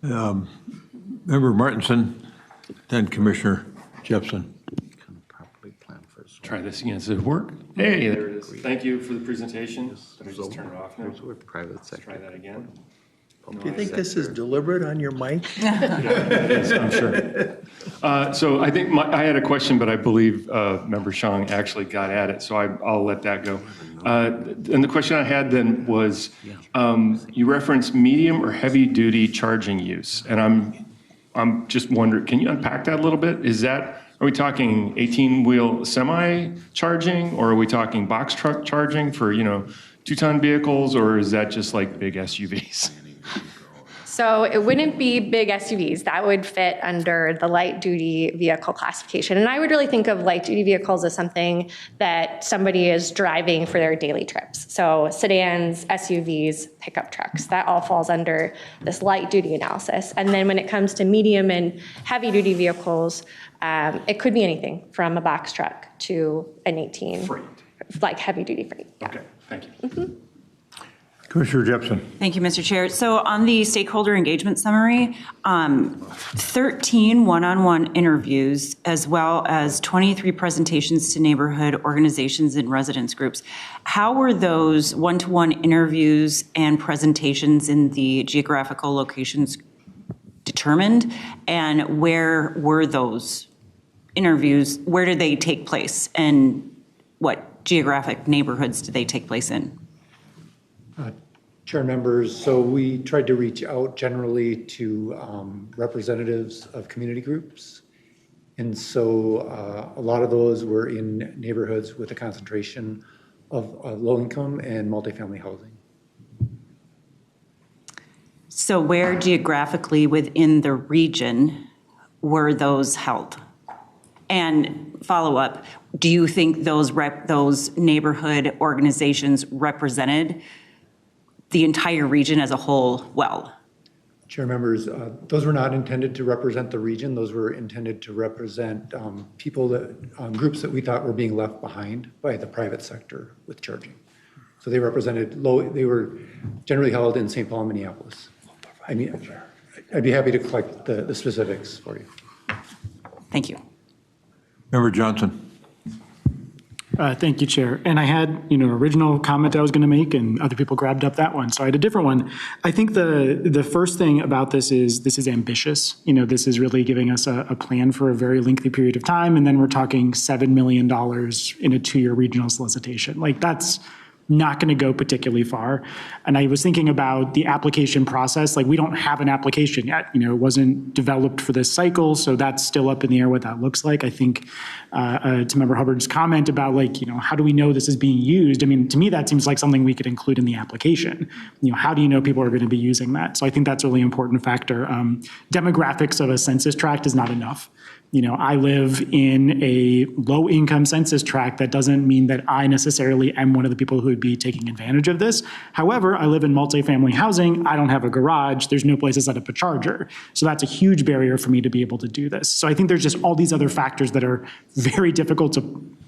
Member Martinson, then Commissioner Jepson. Try this again. Does it work? Hey, there it is. Thank you for the presentation. Did I just turn it off now? Private sector. Try that again. Do you think this is deliberate on your mic? Yes, I'm sure. So I think I had a question, but I believe Member Shang actually got at it, so I'll let that go. And the question I had then was, you referenced medium or heavy duty charging use, and I'm just wondering, can you unpack that a little bit? Are we talking 18-wheel semi charging, or are we talking box truck charging for 2-ton vehicles, or is that just like big SUVs? So it wouldn't be big SUVs. That would fit under the light duty vehicle classification. And I would really think of light duty vehicles as something that somebody is driving for their daily trips. So sedans, SUVs, pickup trucks, that all falls under this light duty analysis. And then when it comes to medium and heavy duty vehicles, it could be anything from a box truck to an 18, Freight. Like heavy duty freight. Yeah. Okay, thank you. Commissioner Jepson. Thank you, Mr. Chair. So on the stakeholder engagement summary, 13 one-on-one interviews, as well as 23 presentations to neighborhood organizations and residents groups. How were those one-to-one interviews and presentations in the geographical locations determined? And where were those interviews? Where did they take place? And what geographic neighborhoods did they take place in? Chair members, so we tried to reach out generally to representatives of community groups. And so a lot of those were in neighborhoods with a concentration of low income and multifamily housing. So where geographically within the region were those held? And follow up, do you think those neighborhood organizations represented the entire region as a whole well? Chair members, those were not intended to represent the region. Those were intended to represent people groups that we thought were being left behind by the private sector with charging. So they represented they were generally held in St. Paul, Minneapolis. I mean, I'd be happy to collect the specifics for you. Thank you. Member Johnson. Thank you, Chair. And I had, an original comment I was going to make, and other people grabbed up that one. So I had a different one. I think the first thing about this is ambitious. This is really giving us a plan for a very lengthy period of time. And then we're talking $7 million in a 2-year regional solicitation. Like, that's not going to go particularly far. And I was thinking about the application process. Like, we don't have an application yet. It wasn't developed for this cycle, so that's still up in the air what that looks like. I think to Member Hubbard's comment about how do we know this is being used? I mean, to me, that seems like something we could include in the application. How do you know people are going to be using that? So I think that's a really important factor. Demographics of a census tract is not enough. I live in a low-income census tract. That doesn't mean that I necessarily am one of the people who would be taking advantage of this. However, I live in multifamily housing. I don't have a garage. There's no place to set up a charger. So that's a huge barrier for me to be able to do this. So I think there's just all these other factors that are very difficult to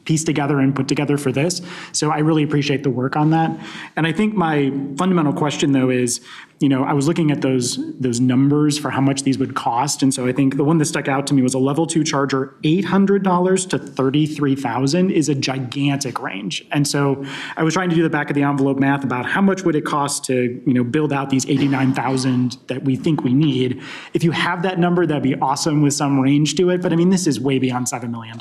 piece together and put together for this. So I really appreciate the work on that. And I think my fundamental question, though, is, I was looking at those numbers for how much these would cost. And so I think the one that stuck out to me was a level 2 charger, $800 to $33,000 is a gigantic range. And so I was trying to do the back of the envelope math about how much would it cost to, build out these 89,000 that we think we need. If you have that number, that'd be awesome with some range to it. But I mean, this is way beyond $7 million.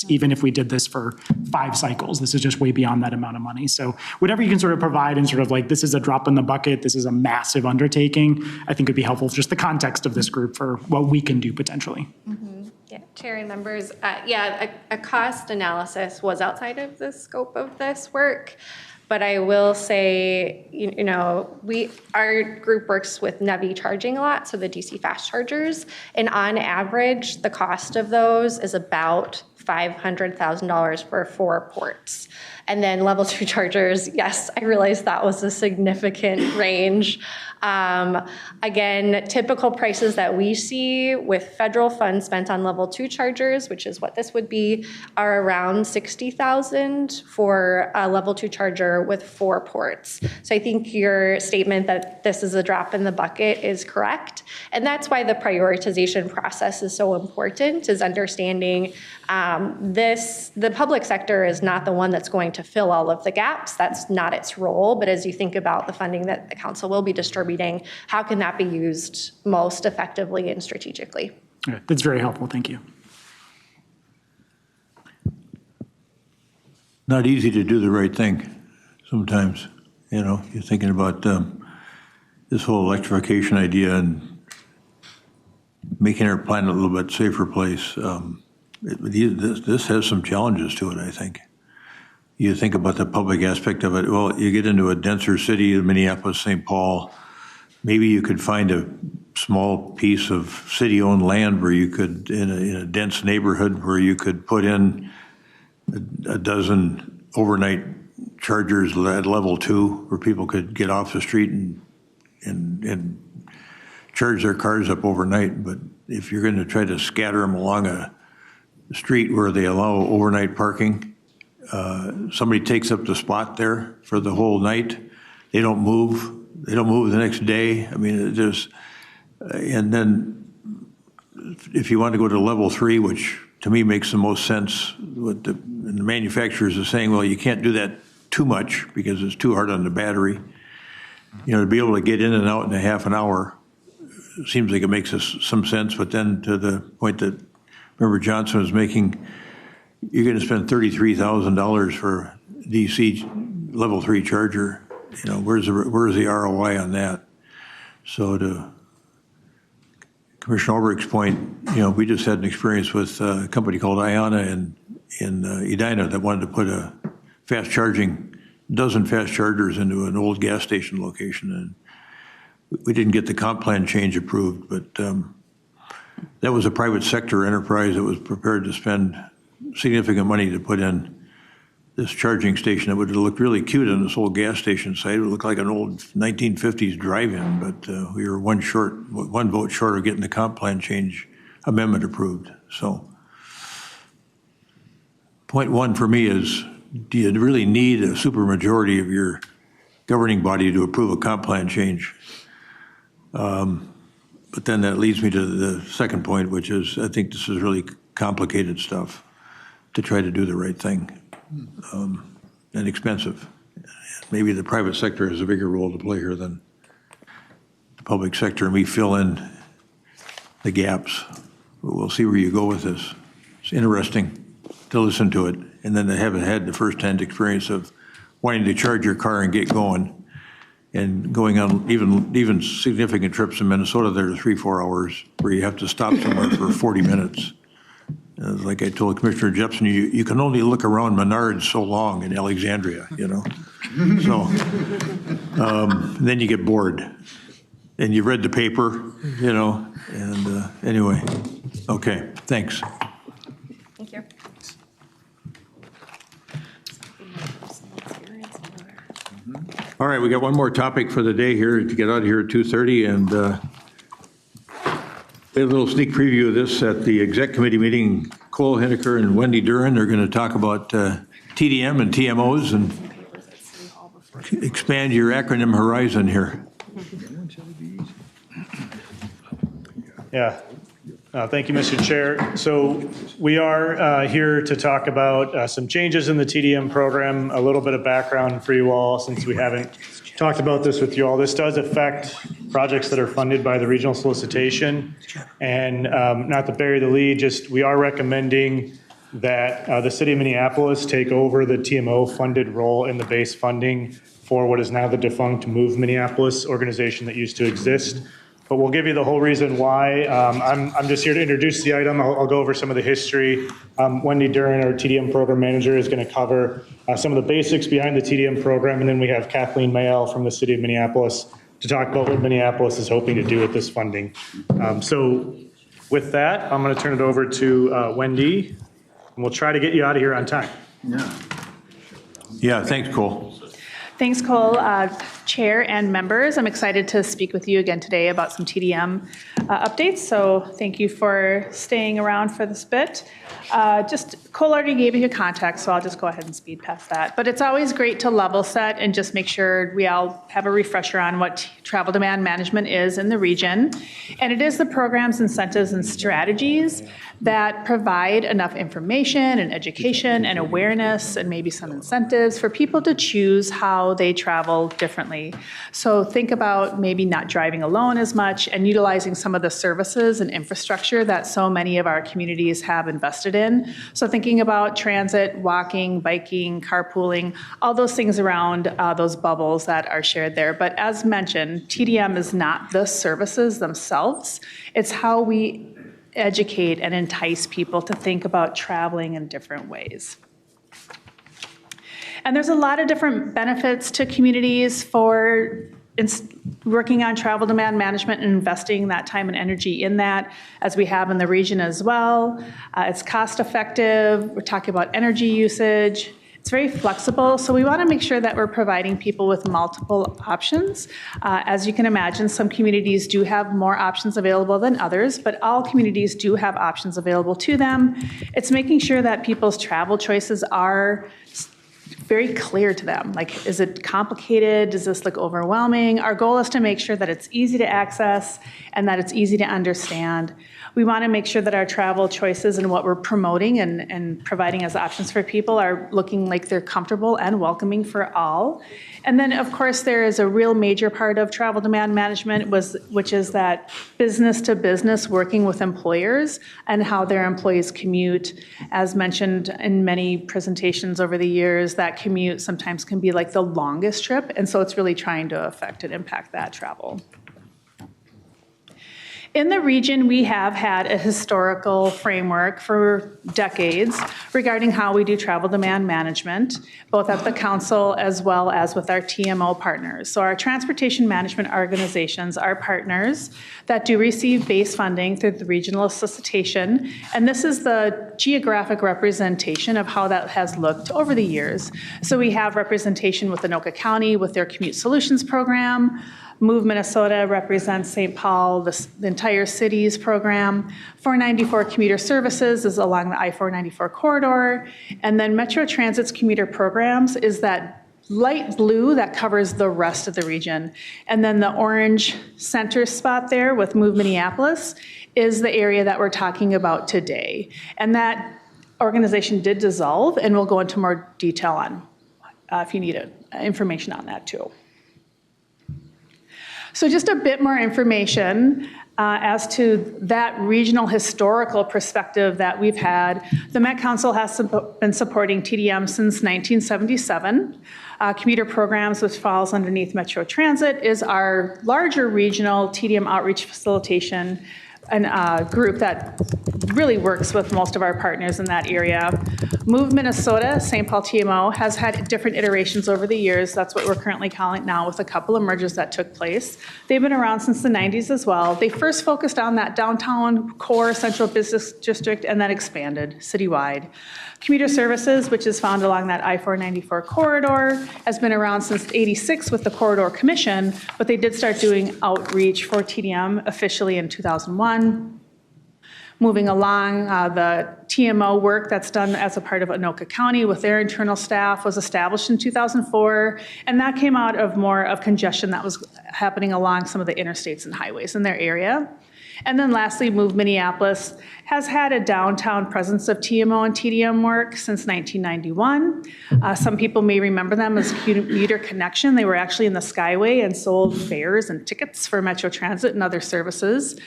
Even if we did this for 5 cycles, this is just way beyond that amount of money. So whatever you can sort of provide and sort of like, this is a drop in the bucket, this is a massive undertaking, I think would be helpful for just the context of this group for what we can do potentially. Mm-hmm. Yeah, Chair and members, a cost analysis was outside of the scope of this work. But I will say, our group works with NEVI charging a lot, so the DC fast chargers. And on average, the cost of those is about $500,000 for 4 ports. And then level 2 chargers, yes, I realized that was a significant range. Again, typical prices that we see with federal funds spent on level 2 chargers, which is what this would be, are around $60,000 for a level 2 charger with 4 ports. So I think your statement that this is a drop in the bucket is correct. And that's why the prioritization process is so important, is understanding The public sector is not the one that's going to fill all of the gaps. That's not its role. But as you think about the funding that the council will be distributing, how can that be used most effectively and strategically? Yeah, that's very helpful. Thank you. Not easy to do the right thing sometimes. You know, you're thinking about this whole electrification idea and making our planet a little bit safer place. This has some challenges to it, I think. You think about the public aspect of it. Well, you get into a denser city, Minneapolis, St. Paul, maybe you could find a small piece of city-owned land where you could, in a dense neighborhood, where you could put in a dozen overnight chargers at level 2, where people could get off the street and charge their cars up overnight. But if you're going to try to scatter them along a street where they allow overnight parking, somebody takes up the spot there for the whole night. They don't move. They don't move the next day. I mean, and then if you want to go to level 3, which to me makes the most sense, what the manufacturers are saying, well, you can't do that too much because it's too hard on the battery. You know, to be able to get in and out in a half an hour seems like it makes us some sense. But then to the point that Member Johnson was making, you're going to spend $33,000 for DC level 3 charger. You know, where's the ROI on that? So to Commissioner Ulrich's point, you know, we just had an experience with a company called Iona in Edina that wanted to put a dozen fast chargers into an old gas station location, and we didn't get the comp plan change approved, but that was a private sector enterprise that was prepared to spend significant money to put in this charging station that would look really cute on this old gas station site. It would look like an old 1950s drive-in, but we were one vote short of getting the comp plan change amendment approved. So point one for me is, do you really need a supermajority of your governing body to approve a comp plan change? But then that leads me to the second point, which is I think this is really complicated stuff to try to do the right thing, and expensive. Maybe the private sector has a bigger role to play here than the public sector, and we fill in the gaps. But we'll see where you go with this. It's interesting to listen to it, and then to have had the first-hand experience of wanting to charge your car and get going, and going on even significant trips in Minnesota there to 3-4 hours where you have to stop somewhere for 40 minutes. Like I told Commissioner Jepson, you can only look around Menards so long in Alexandria, you know. So then you get bored, and you read the paper, you know. And anyway, okay, thanks. Thank you. All right, we got one more topic for the day here to get out of here at 2:30, and we had a little sneak preview of this at the exec committee meeting. Cole Henniker and Wendy Duran are going to talk about TDM and TMOs and expand your acronym horizon here. Yeah. Thank you, Mr. Chair. So we are here to talk about some changes in the TDM program, a little bit of background for you all since we haven't talked about this with you all. This does affect projects that are funded by the regional solicitation. And not to bury the lead, just we are recommending that the city of Minneapolis take over the TMO funded role in the base funding for what is now the defunct Move Minneapolis organization that used to exist. But we'll give you the whole reason why. I'm just here to introduce the item. I'll go over some of the history. Wendy Duran, our TDM program manager, is going to cover some of the basics behind the TDM program. And then we have Kathleen Mayall from the city of Minneapolis to talk about what Minneapolis is hoping to do with this funding. So with that, I'm going to turn it over to Wendy, and we'll try to get you out of here on time. Yeah, thanks, Cole. Thanks, Cole. Chair and members. I'm excited to speak with you again today about some TDM updates. So thank you for staying around for this bit. Cole already gave you context, so I'll just go ahead and speed past that. But it's always great to level set and just make sure we all have a refresher on what travel demand management is in the region. And it is the programs, incentives, and strategies that provide enough information and education and awareness and maybe some incentives for people to choose how they travel differently. So think about maybe not driving alone as much and utilizing some of the services and infrastructure that so many of our communities have invested in. So thinking about transit, walking, biking, carpooling, all those things around those bubbles that are shared there. But as mentioned, TDM is not the services themselves. It's how we educate and entice people to think about traveling in different ways. And there's a lot of different benefits to communities for working on travel demand management and investing that time and energy in that, as we have in the region as well. It's cost effective. We're talking about energy usage. It's very flexible, so we want to make sure that we're providing people with multiple options. As you can imagine, some communities do have more options available than others, but all communities do have options available to them. It's making sure that people's travel choices are very clear to them. Like, is it complicated? Does this look overwhelming? Our goal is to make sure that it's easy to access and that it's easy to understand. We want to make sure that our travel choices and what we're promoting and providing as options for people are looking like they're comfortable and welcoming for all. And then, of course, there is a real major part of travel demand management, which is that business to business working with employers and how their employees commute. As mentioned in many presentations over the years, that commute sometimes can be like the longest trip, and so it's really trying to affect and impact that travel. In the region, we have had a historical framework for decades regarding how we do travel demand management, both at the council as well as with our TMO partners. So our transportation management organizations are partners that do receive base funding through the regional solicitation, and this is the geographic representation of how that has looked over the years. So we have representation with Anoka County with their Commute Solutions program. Move Minnesota represents St. Paul, the entire city's program. 494 Commuter Services is along the I-494 corridor. And then Metro Transit's commuter programs is that light blue that covers the rest of the region. And then the orange center spot there with Move Minneapolis is the area that we're talking about today. And that organization did dissolve, and we'll go into more detail on if you need information on that too. So just a bit more information as to that regional historical perspective that we've had. The Met Council has been supporting TDM since 1977. Commuter programs, which falls underneath Metro Transit, is our larger regional TDM outreach facilitation and group that really works with most of our partners in that area. Move Minnesota, St. Paul TMO, has had different iterations over the years. That's what we're currently calling it now, with a couple of mergers that took place. They've been around since the 90s as well. They first focused on that downtown core central business district and then expanded citywide. Commuter Services, which is found along that I-494 corridor, has been around since '86 with the Corridor Commission, but they did start doing outreach for TDM officially in 2001. Moving along, the TMO work that's done as a part of Anoka County with their internal staff was established in 2004, and that came out of more of congestion that was happening along some of the interstates and highways in their area. And then lastly, Move Minneapolis has had a downtown presence of TMO and TDM work since 1991. Some people may remember them as Commuter Connection. They were actually in the Skyway and sold fares and tickets for Metro Transit and other services.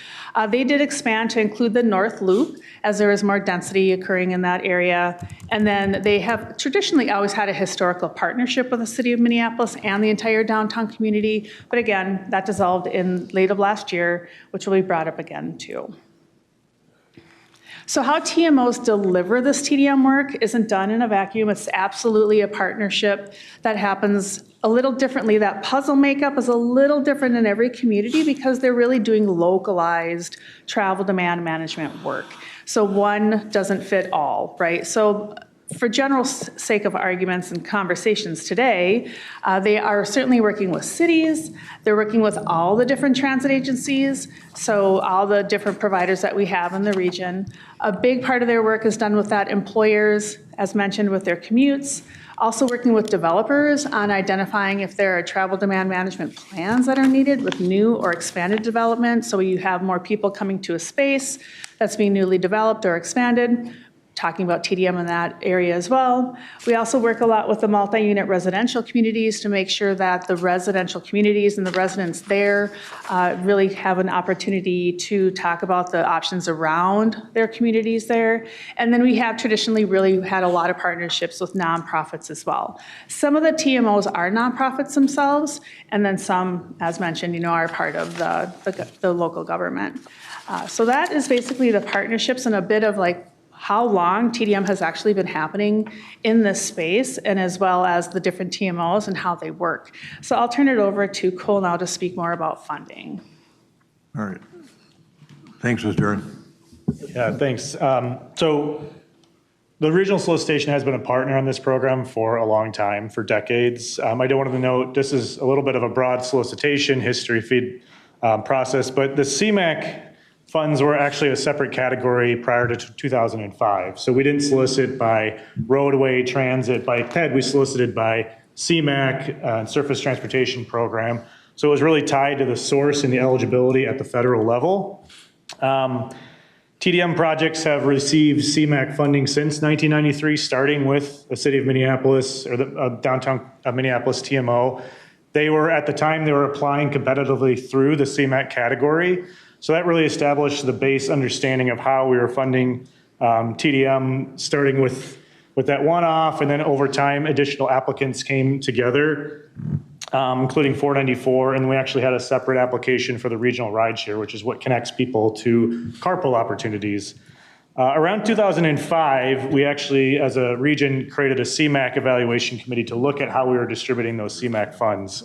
They did expand to include the North Loop as there is more density occurring in that area. And then they have traditionally always had a historical partnership with the city of Minneapolis and the entire downtown community. But again, that dissolved in late of last year, which will be brought up again too. So how TMOs deliver this TDM work isn't done in a vacuum. It's absolutely a partnership that happens a little differently. That puzzle makeup is a little different in every community because they're really doing localized travel demand management work. So one doesn't fit all, right? So for general sake of arguments and conversations today, they are certainly working with cities. They're working with all the different transit agencies, so all the different providers that we have in the region. A big part of their work is done with that employers, as mentioned, with their commutes. Also working with developers on identifying if there are travel demand management plans that are needed with new or expanded development, so you have more people coming to a space that's being newly developed or expanded, talking about TDM in that area as well. We also work a lot with the multi-unit residential communities to make sure that the residential communities and the residents there really have an opportunity to talk about the options around their communities there. And then we have traditionally really had a lot of partnerships with nonprofits as well. Some of the TMOs are nonprofits themselves, and then some, as mentioned, are part of the local government. So that is basically the partnerships and a bit of like how long TDM has actually been happening in this space, and as well as the different TMOs and how they work. So I'll turn it over to Cole now to speak more about funding. All right. Thanks, Mr. Aaron. Yeah, thanks. So the Regional Solicitation has been a partner on this program for a long time, for decades. I do want to note this is a little bit of a broad solicitation history feed process, but the CMAQ funds were actually a separate category prior to 2005. So we didn't solicit by roadway, transit, bike ped, we solicited by CMAQ, Surface Transportation Program. So it was really tied to the source and the eligibility at the federal level. TDM projects have received CMAQ funding since 1993, starting with the city of Minneapolis, or the downtown Minneapolis TMO. They were, at the time, they were applying competitively through the CMAQ category. So that really established the base understanding of how we were funding TDM, starting with that one-off, and then over time, additional applicants came together, including 494, and we actually had a separate application for the regional rideshare, which is what connects people to carpool opportunities. Around 2005, we actually, as a region, created a CMAQ evaluation committee to look at how we were distributing those CMAQ funds.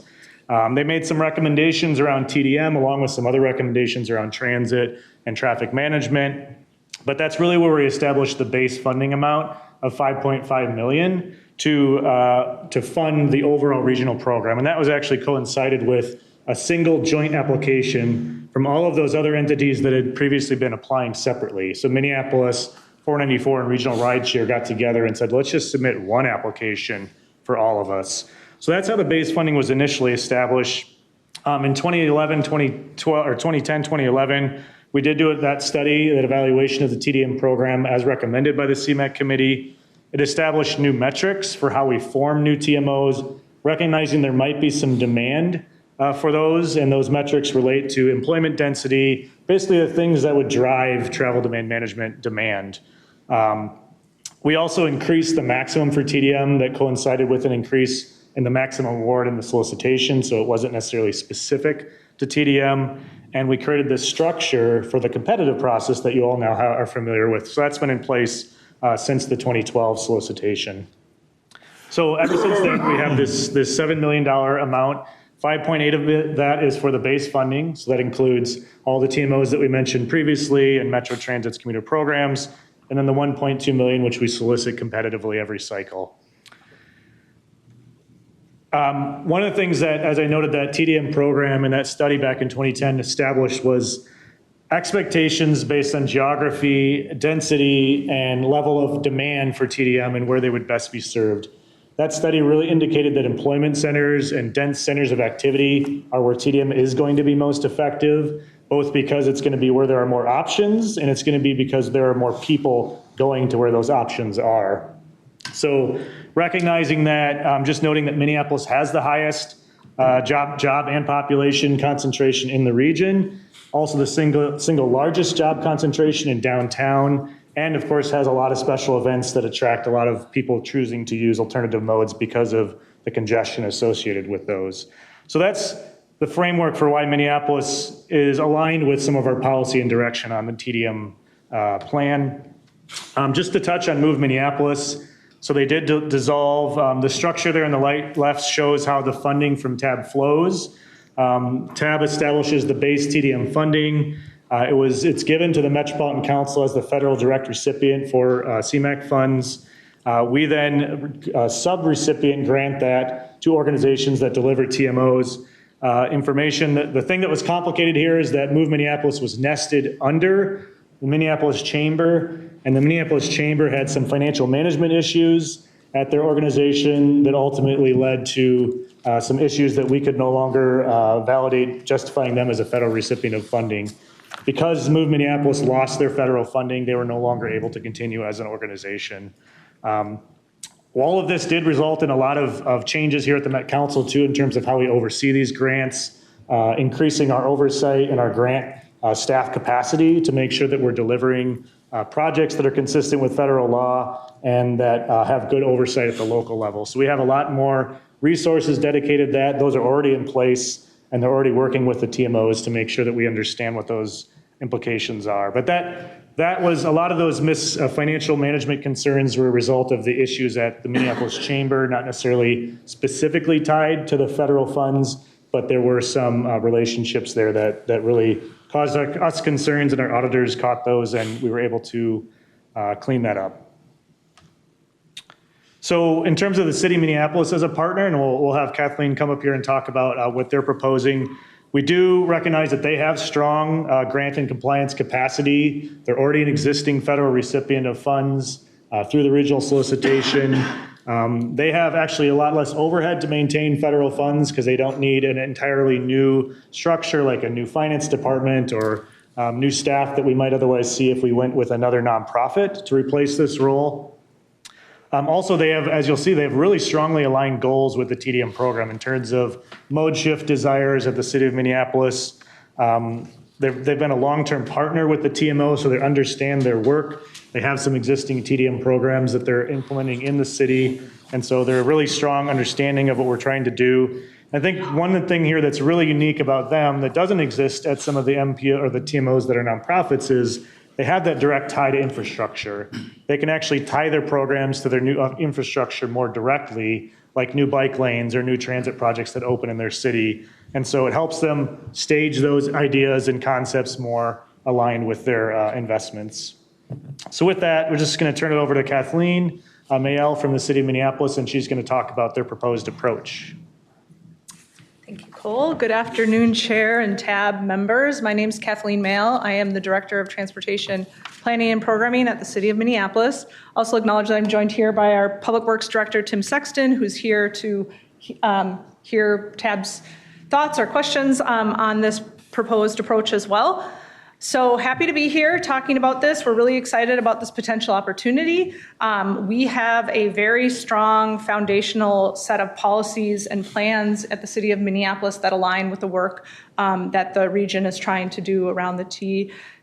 They made some recommendations around TDM, along with some other recommendations around transit and traffic management. But that's really where we established the base funding amount of $5.5 million to fund the overall regional program. And that was actually coincided with a single joint application from all of those other entities that had previously been applying separately. So Minneapolis, 494, and Regional Rideshare got together and said, let's just submit one application for all of us. So that's how the base funding was initially established. In 2011, 2012, or 2010, 2011, we did do that study, that evaluation of the TDM program as recommended by the CMAQ committee. It established new metrics for how we form new TMOs, recognizing there might be some demand for those, and those metrics relate to employment density, basically the things that would drive travel demand management demand. We also increased the maximum for TDM that coincided with an increase in the maximum award in the solicitation, so it wasn't necessarily specific to TDM. And we created this structure for the competitive process that you all now are familiar with. So that's been in place since the 2012 solicitation. So ever since then, we have this $7 million amount. 5.8 of it, that is for the base funding. So that includes all the TMOs that we mentioned previously and Metro Transit's commuter programs, and then the 1.2 million, which we solicit competitively every cycle. One of the things that, as I noted, that TDM program and that study back in 2010 established was expectations based on geography, density, and level of demand for TDM and where they would best be served. That study really indicated that employment centers and dense centers of activity are where TDM is going to be most effective, both because it's going to be where there are more options, and it's going to be because there are more people going to where those options are. So recognizing that, just noting that Minneapolis has the highest job and population concentration in the region, also the single largest job concentration in downtown, and of course has a lot of special events that attract a lot of people choosing to use alternative modes because of the congestion associated with those. So that's the framework for why Minneapolis is aligned with some of our policy and direction on the TDM plan. Just to touch on Move Minneapolis, so they did dissolve. The structure there on the left shows how the funding from TAB flows. TAB establishes the base TDM funding. It's given to the Metropolitan Council as the federal direct recipient for CMAQ funds. We then sub-recipient grant that to organizations that deliver TMOs information. The thing that was complicated here is that Move Minneapolis was nested under the Minneapolis Chamber, and the Minneapolis Chamber had some financial management issues at their organization that ultimately led to some issues that we could no longer validate justifying them as a federal recipient of funding. Because Move Minneapolis lost their federal funding, they were no longer able to continue as an organization. All of this did result in a lot of changes here at the Met Council too, in terms of how we oversee these grants, increasing our oversight and our grant staff capacity to make sure that we're delivering projects that are consistent with federal law and that have good oversight at the local level. So we have a lot more resources dedicated to that. Those are already in place, and they're already working with the TMOs to make sure that we understand what those implications are. But that was a lot of those financial management concerns were a result of the issues at the Minneapolis Chamber, not necessarily specifically tied to the federal funds, but there were some relationships there that really caused us concerns, and our auditors caught those, and we were able to clean that up. So in terms of the city of Minneapolis as a partner, and we'll have Kathleen come up here and talk about what they're proposing. We do recognize that they have strong grant and compliance capacity. They're already an existing federal recipient of funds through the regional solicitation. They have actually a lot less overhead to maintain federal funds because they don't need an entirely new structure like a new finance department or new staff that we might otherwise see if we went with another nonprofit to replace this role. Also, they have, as you'll see, they have really strongly aligned goals with the TDM program in terms of mode shift desires at the city of Minneapolis. They've been a long-term partner with the TMO, so they understand their work. They have some existing TDM programs that they're implementing in the city, and so they're a really strong understanding of what we're trying to do. I think one thing here that's really unique about them that doesn't exist at some of the MP or the TMOs that are nonprofits is they have that direct tie to infrastructure. They can actually tie their programs to their new infrastructure more directly, like new bike lanes or new transit projects that open in their city. And so it helps them stage those ideas and concepts more aligned with their investments. So with that, we're just going to turn it over to Kathleen Mayel from the city of Minneapolis, and she's going to talk about their proposed approach. Thank you, Cole. Good afternoon, Chair and TAB members. My name is Kathleen Mail. I am the Director of Transportation Planning and Programming at the City of Minneapolis. Also acknowledge that I'm joined here by our Public Works Director, Tim Sexton, who's here to hear TAB's thoughts or questions on this proposed approach as well. So happy to be here talking about this. We're really excited about this potential opportunity. We have a very strong foundational set of policies and plans at the City of Minneapolis that align with the work that the region is trying to do around the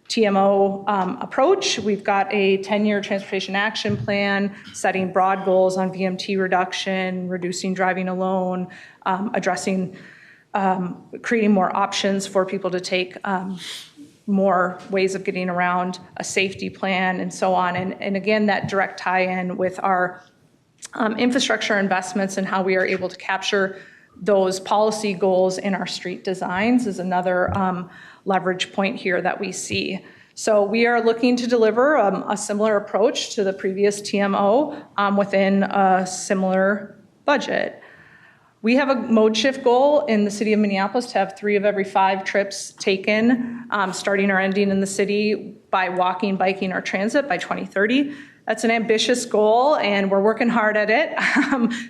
TMO approach. We've got a 10-year transportation action plan, setting broad goals on VMT reduction, reducing driving alone, addressing, creating more options for people to take more ways of getting around, a safety plan, and so on. And again, that direct tie-in with our infrastructure investments and how we are able to capture those policy goals in our street designs is another leverage point here that we see. So we are looking to deliver a similar approach to the previous TMO within a similar budget. We have a mode shift goal in the city of Minneapolis to have 3 of every 5 trips taken, starting or ending in the city by walking, biking, or transit by 2030. That's an ambitious goal, and we're working hard at it.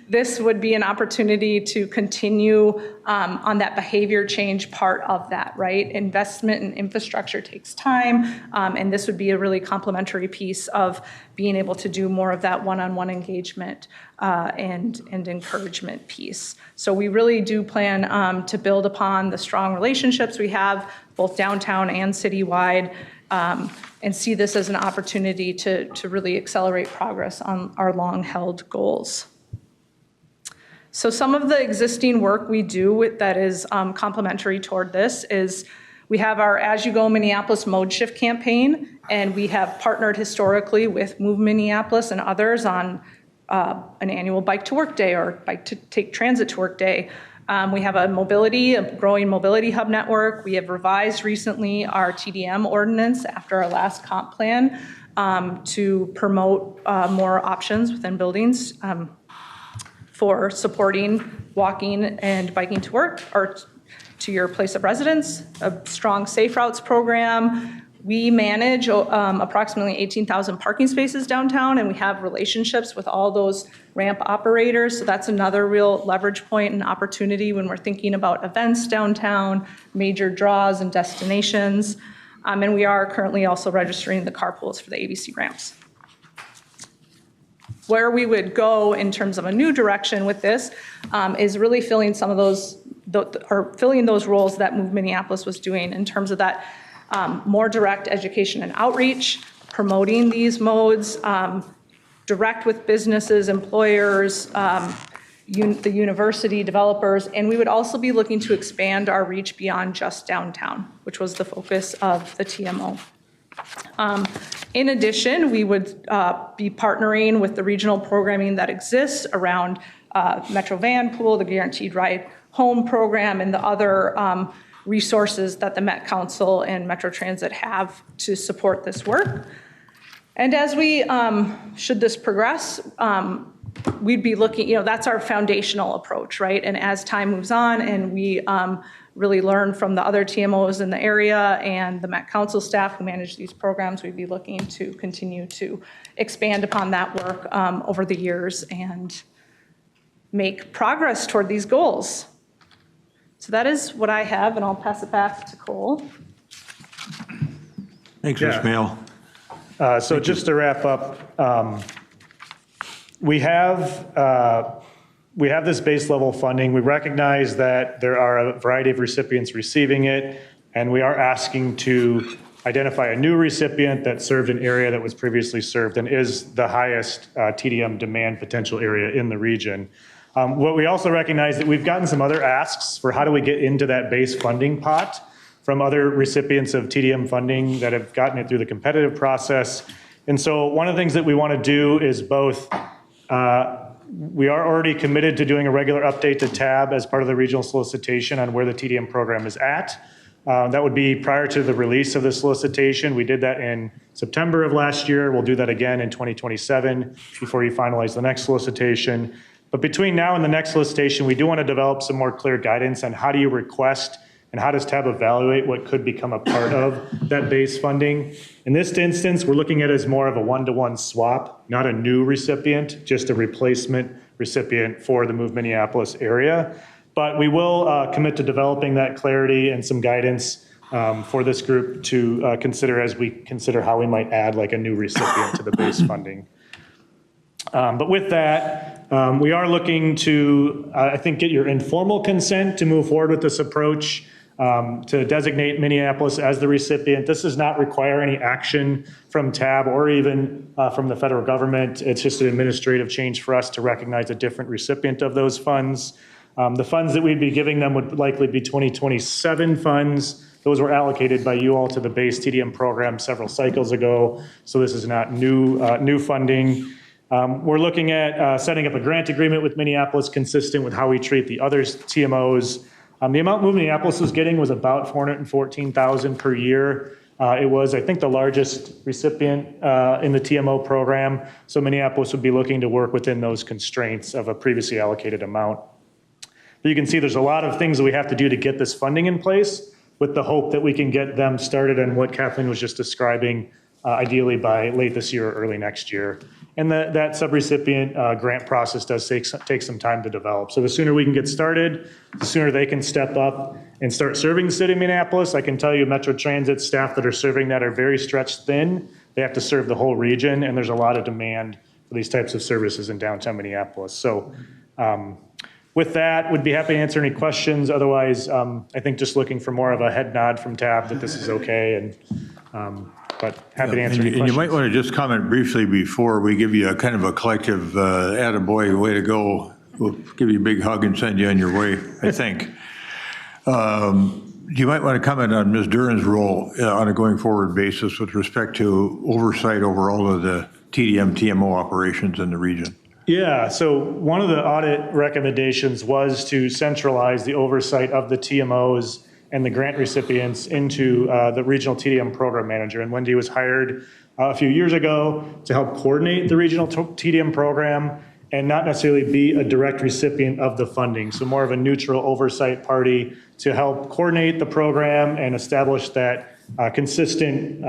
This would be an opportunity to continue on that behavior change part of that, right? Investment in infrastructure takes time, and this would be a really complementary piece of being able to do more of that one-on-one engagement and encouragement piece. So we really do plan to build upon the strong relationships we have both downtown and citywide, and see this as an opportunity to really accelerate progress on our long-held goals. So some of the existing work we do that is complementary toward this is we have our As You Go Minneapolis Mode Shift campaign, and we have partnered historically with Move Minneapolis and others on an annual Bike to Work Day or Bike to Take Transit to Work Day. We have a growing mobility hub network. We have revised recently our TDM ordinance after our last comp plan to promote more options within buildings for supporting walking and biking to work or to your place of residence, a strong safe routes program. We manage approximately 18,000 parking spaces downtown, and we have relationships with all those ramp operators. So that's another real leverage point and opportunity when we're thinking about events downtown, major draws and destinations. And we are currently also registering the carpools for the ABC ramps. Where we would go in terms of a new direction with this is really filling some of those, or filling those roles that Move Minneapolis was doing in terms of that more direct education and outreach, promoting these modes, direct with businesses, employers, the university developers, and we would also be looking to expand our reach beyond just downtown, which was the focus of the TMO. In addition, we would be partnering with the regional programming that exists around Metro Van Pool, the Guaranteed Ride Home program, and the other resources that the Met Council and Metro Transit have to support this work. And as we, should this progress, we'd be looking, that's our foundational approach, right? And as time moves on and we really learn from the other TMOs in the area and the Met Council staff who manage these programs, we'd be looking to continue to expand upon that work over the years and make progress toward these goals. So that is what I have, and I'll pass it back to Cole. Thanks, Ms. Mail. So just to wrap up, we have this base level funding. We recognize that there are a variety of recipients receiving it, and we are asking to identify a new recipient that served an area that was previously served and is the highest TDM demand potential area in the region. What we also recognize that we've gotten some other asks for how do we get into that base funding pot from other recipients of TDM funding that have gotten it through the competitive process. And so one of the things that we want to do is both, we are already committed to doing a regular update to TAB as part of the regional solicitation on where the TDM program is at. That would be prior to the release of the solicitation. We did that in September of last year. We'll do that again in 2027 before you finalize the next solicitation. But between now and the next solicitation, we do want to develop some more clear guidance on how do you request and how does TAB evaluate what could become a part of that base funding. In this instance, we're looking at it as more of a one-to-one swap, not a new recipient, just a replacement recipient for the Move Minneapolis area. But we will commit to developing that clarity and some guidance for this group to consider as we consider how we might add like a new recipient to the base funding. But with that, we are looking to, I think, get your informal consent to move forward with this approach, to designate Minneapolis as the recipient. This does not require any action from TAB or even from the federal government. It's just an administrative change for us to recognize a different recipient of those funds. The funds that we'd be giving them would likely be 2027 funds. Those were allocated by you all to the base TDM program several cycles ago, so this is not new funding. We're looking at setting up a grant agreement with Minneapolis consistent with how we treat the other TMOs. The amount Move Minneapolis was getting was about $414,000 per year. It was, I think, the largest recipient in the TMO program, so Minneapolis would be looking to work within those constraints of a previously allocated amount. But you can see there's a lot of things that we have to do to get this funding in place with the hope that we can get them started on what Kathleen was just describing, ideally by late this year or early next year. And that subrecipient grant process does take some time to develop. So the sooner we can get started, the sooner they can step up and start serving the city of Minneapolis. I can tell you Metro Transit staff that are serving that are very stretched thin. They have to serve the whole region, and there's a lot of demand for these types of services in downtown Minneapolis. So with that, would be happy to answer any questions. Otherwise, I think just looking for more of a head nod from TAB that this is okay, and but happy to answer any questions. And you might want to just comment briefly before we give you a kind of a collective attaboy, way to go. We'll give you a big hug and send you on your way, I think. You might want to comment on Ms. Duran's role on a going forward basis with respect to oversight over all of the TMO operations in the region. Yeah, so one of the audit recommendations was to centralize the oversight of the TMOs and the grant recipients into the regional TDM program manager. And Wendy was hired a few years ago to help coordinate the regional TDM program and not necessarily be a direct recipient of the funding. So more of a neutral oversight party to help coordinate the program and establish that consistent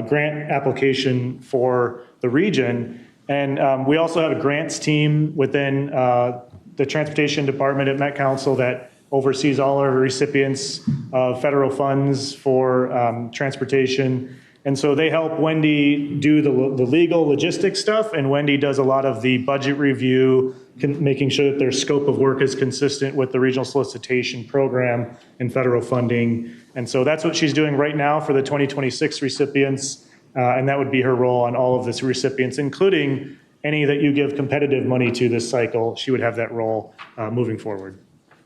grant application for the region. And we also have a grants team within the Transportation Department at Met Council that oversees all our recipients of federal funds for transportation. And so they help Wendy do the legal logistics stuff, and Wendy does a lot of the budget review, making sure that their scope of work is consistent with the regional solicitation program and federal funding. And so that's what she's doing right now for the 2026 recipients, and that would be her role on all of this recipients, including any that you give competitive money to this cycle. She would have that role moving forward.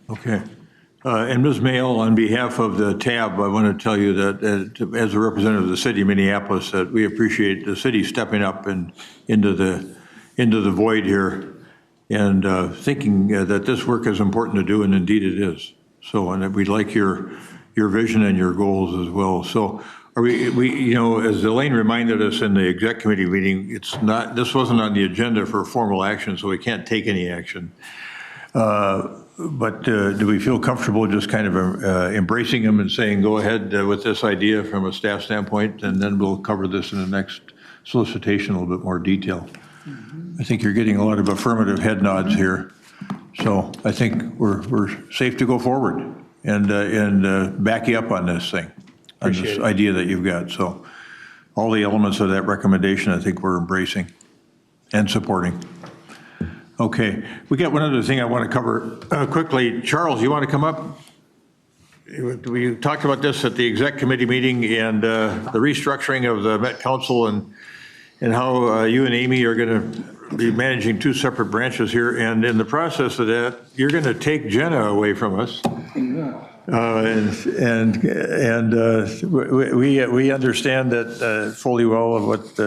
Okay. And Ms. Mail, on behalf of the TAB, I want to tell you that as a representative of the city of Minneapolis, that we appreciate the city stepping up and into the void here and thinking that this work is important to do, and indeed it is. So, and we'd like your vision and your goals as well. So, are we as Elaine reminded us in the exec committee meeting, this wasn't on the agenda for formal action, so we can't take any action. But do we feel comfortable just kind of embracing them and saying, go ahead with this idea from a staff standpoint, and then we'll cover this in the next solicitation in a little bit more detail? I think you're getting a lot of affirmative head nods here. So I think we're safe to go forward and back you up on this thing, on this idea that you've got. So all the elements of that recommendation, I think we're embracing and supporting. Okay, we got one other thing I want to cover quickly. Charles, you want to come up? We talked about this at the exec committee meeting and the restructuring of the Met Council and how you and Amy are going to be managing two separate branches here. And in the process of that, you're going to take Jenna away from us. We understand that fully well of what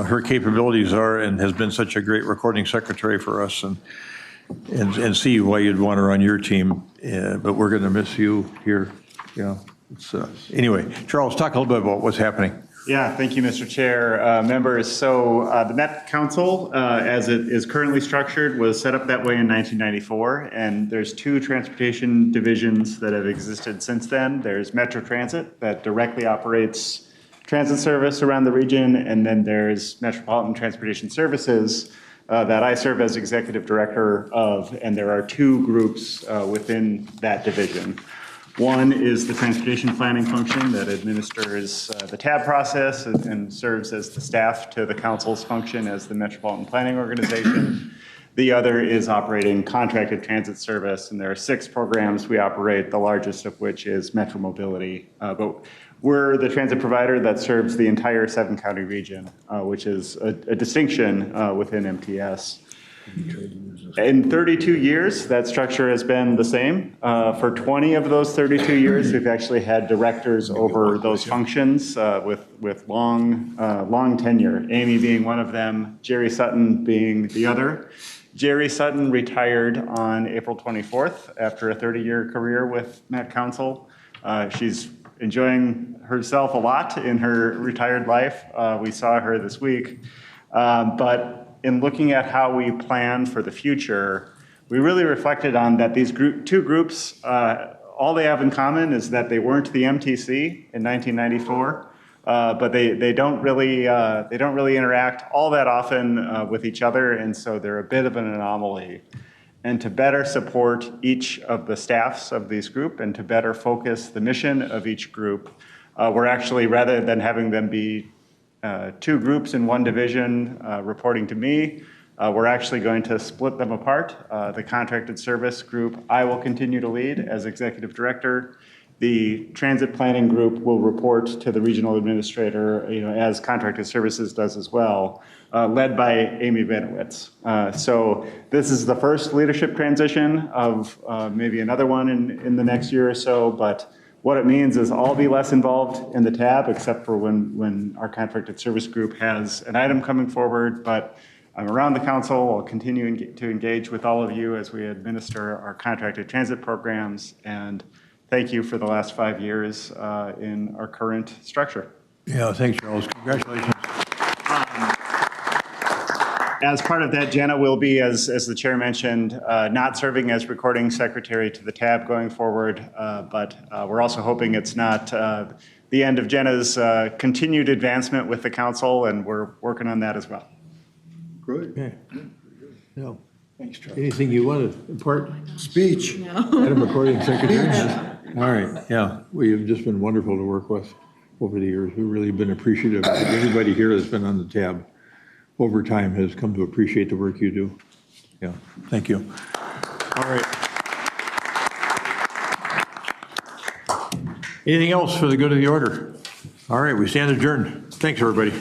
her capabilities are, and has been such a great recording secretary for us, and see why you'd want her on your team. But we're going to miss you here. Anyway, Charles, talk a little bit about what's happening. Yeah, thank you, Mr. Chair. Members, so the Met Council, as it is currently structured, was set up that way in 1994, and there's two transportation divisions that have existed since then. There's Metro Transit that directly operates transit service around the region, and then there's Metropolitan Transportation Services that I serve as executive director of, and there are two groups within that division. One is the transportation planning function that administers the TAB process and serves as the staff to the council's function as the Metropolitan Planning Organization. The other is operating contracted transit service, and there are 6 programs we operate, the largest of which is Metro Mobility. But we're the transit provider that serves the entire 7-county region, which is a distinction within MTS. In 32 years, that structure has been the same. For 20 of those 32 years, we've actually had directors over those functions with long tenure, Amy being one of them, Jerry Sutton being the other. Jerry Sutton retired on April 24th after a 30-year career with Met Council. She's enjoying herself a lot in her retired life. We saw her this week. But in looking at how we plan for the future, we really reflected on that these two groups, all they have in common is that they weren't the MTC in 1994, but they don't really interact all that often with each other, and so they're a bit of an anomaly. And to better support each of the staffs of these groups and to better focus the mission of each group, we're actually, rather than having them be two groups in one division reporting to me, we're actually going to split them apart. The contracted service group I will continue to lead as executive director. The transit planning group will report to the regional administrator, as contracted services does as well, led by Amy Benowitz. So this is the first leadership transition of maybe another one in the next year or so, but what it means is I'll be less involved in the TAB, except for when our contracted service group has an item coming forward, but I'm around the council. I'll continue to engage with all of you as we administer our contracted transit programs, and thank you for the last 5 years in our current structure. Yeah, thanks, Charles. Congratulations. as part of that, Jenna will be, as the chair mentioned, not serving as recording secretary to the tab going forward, but we're also hoping it's not the end of Jenna's continued advancement with the council, and we're working on that as well. Great. Okay. No. Thanks, Charlie. Anything you want to impart? Speech. Madam Recording Secretary? All right, yeah, well, you've just been wonderful to work with over the years. We've really been appreciative. Anybody here that's been on the tab over time has come to appreciate the work you do. Yeah, thank you. All right. Anything else for the good of the order? All right, we stand adjourned. Thanks, everybody.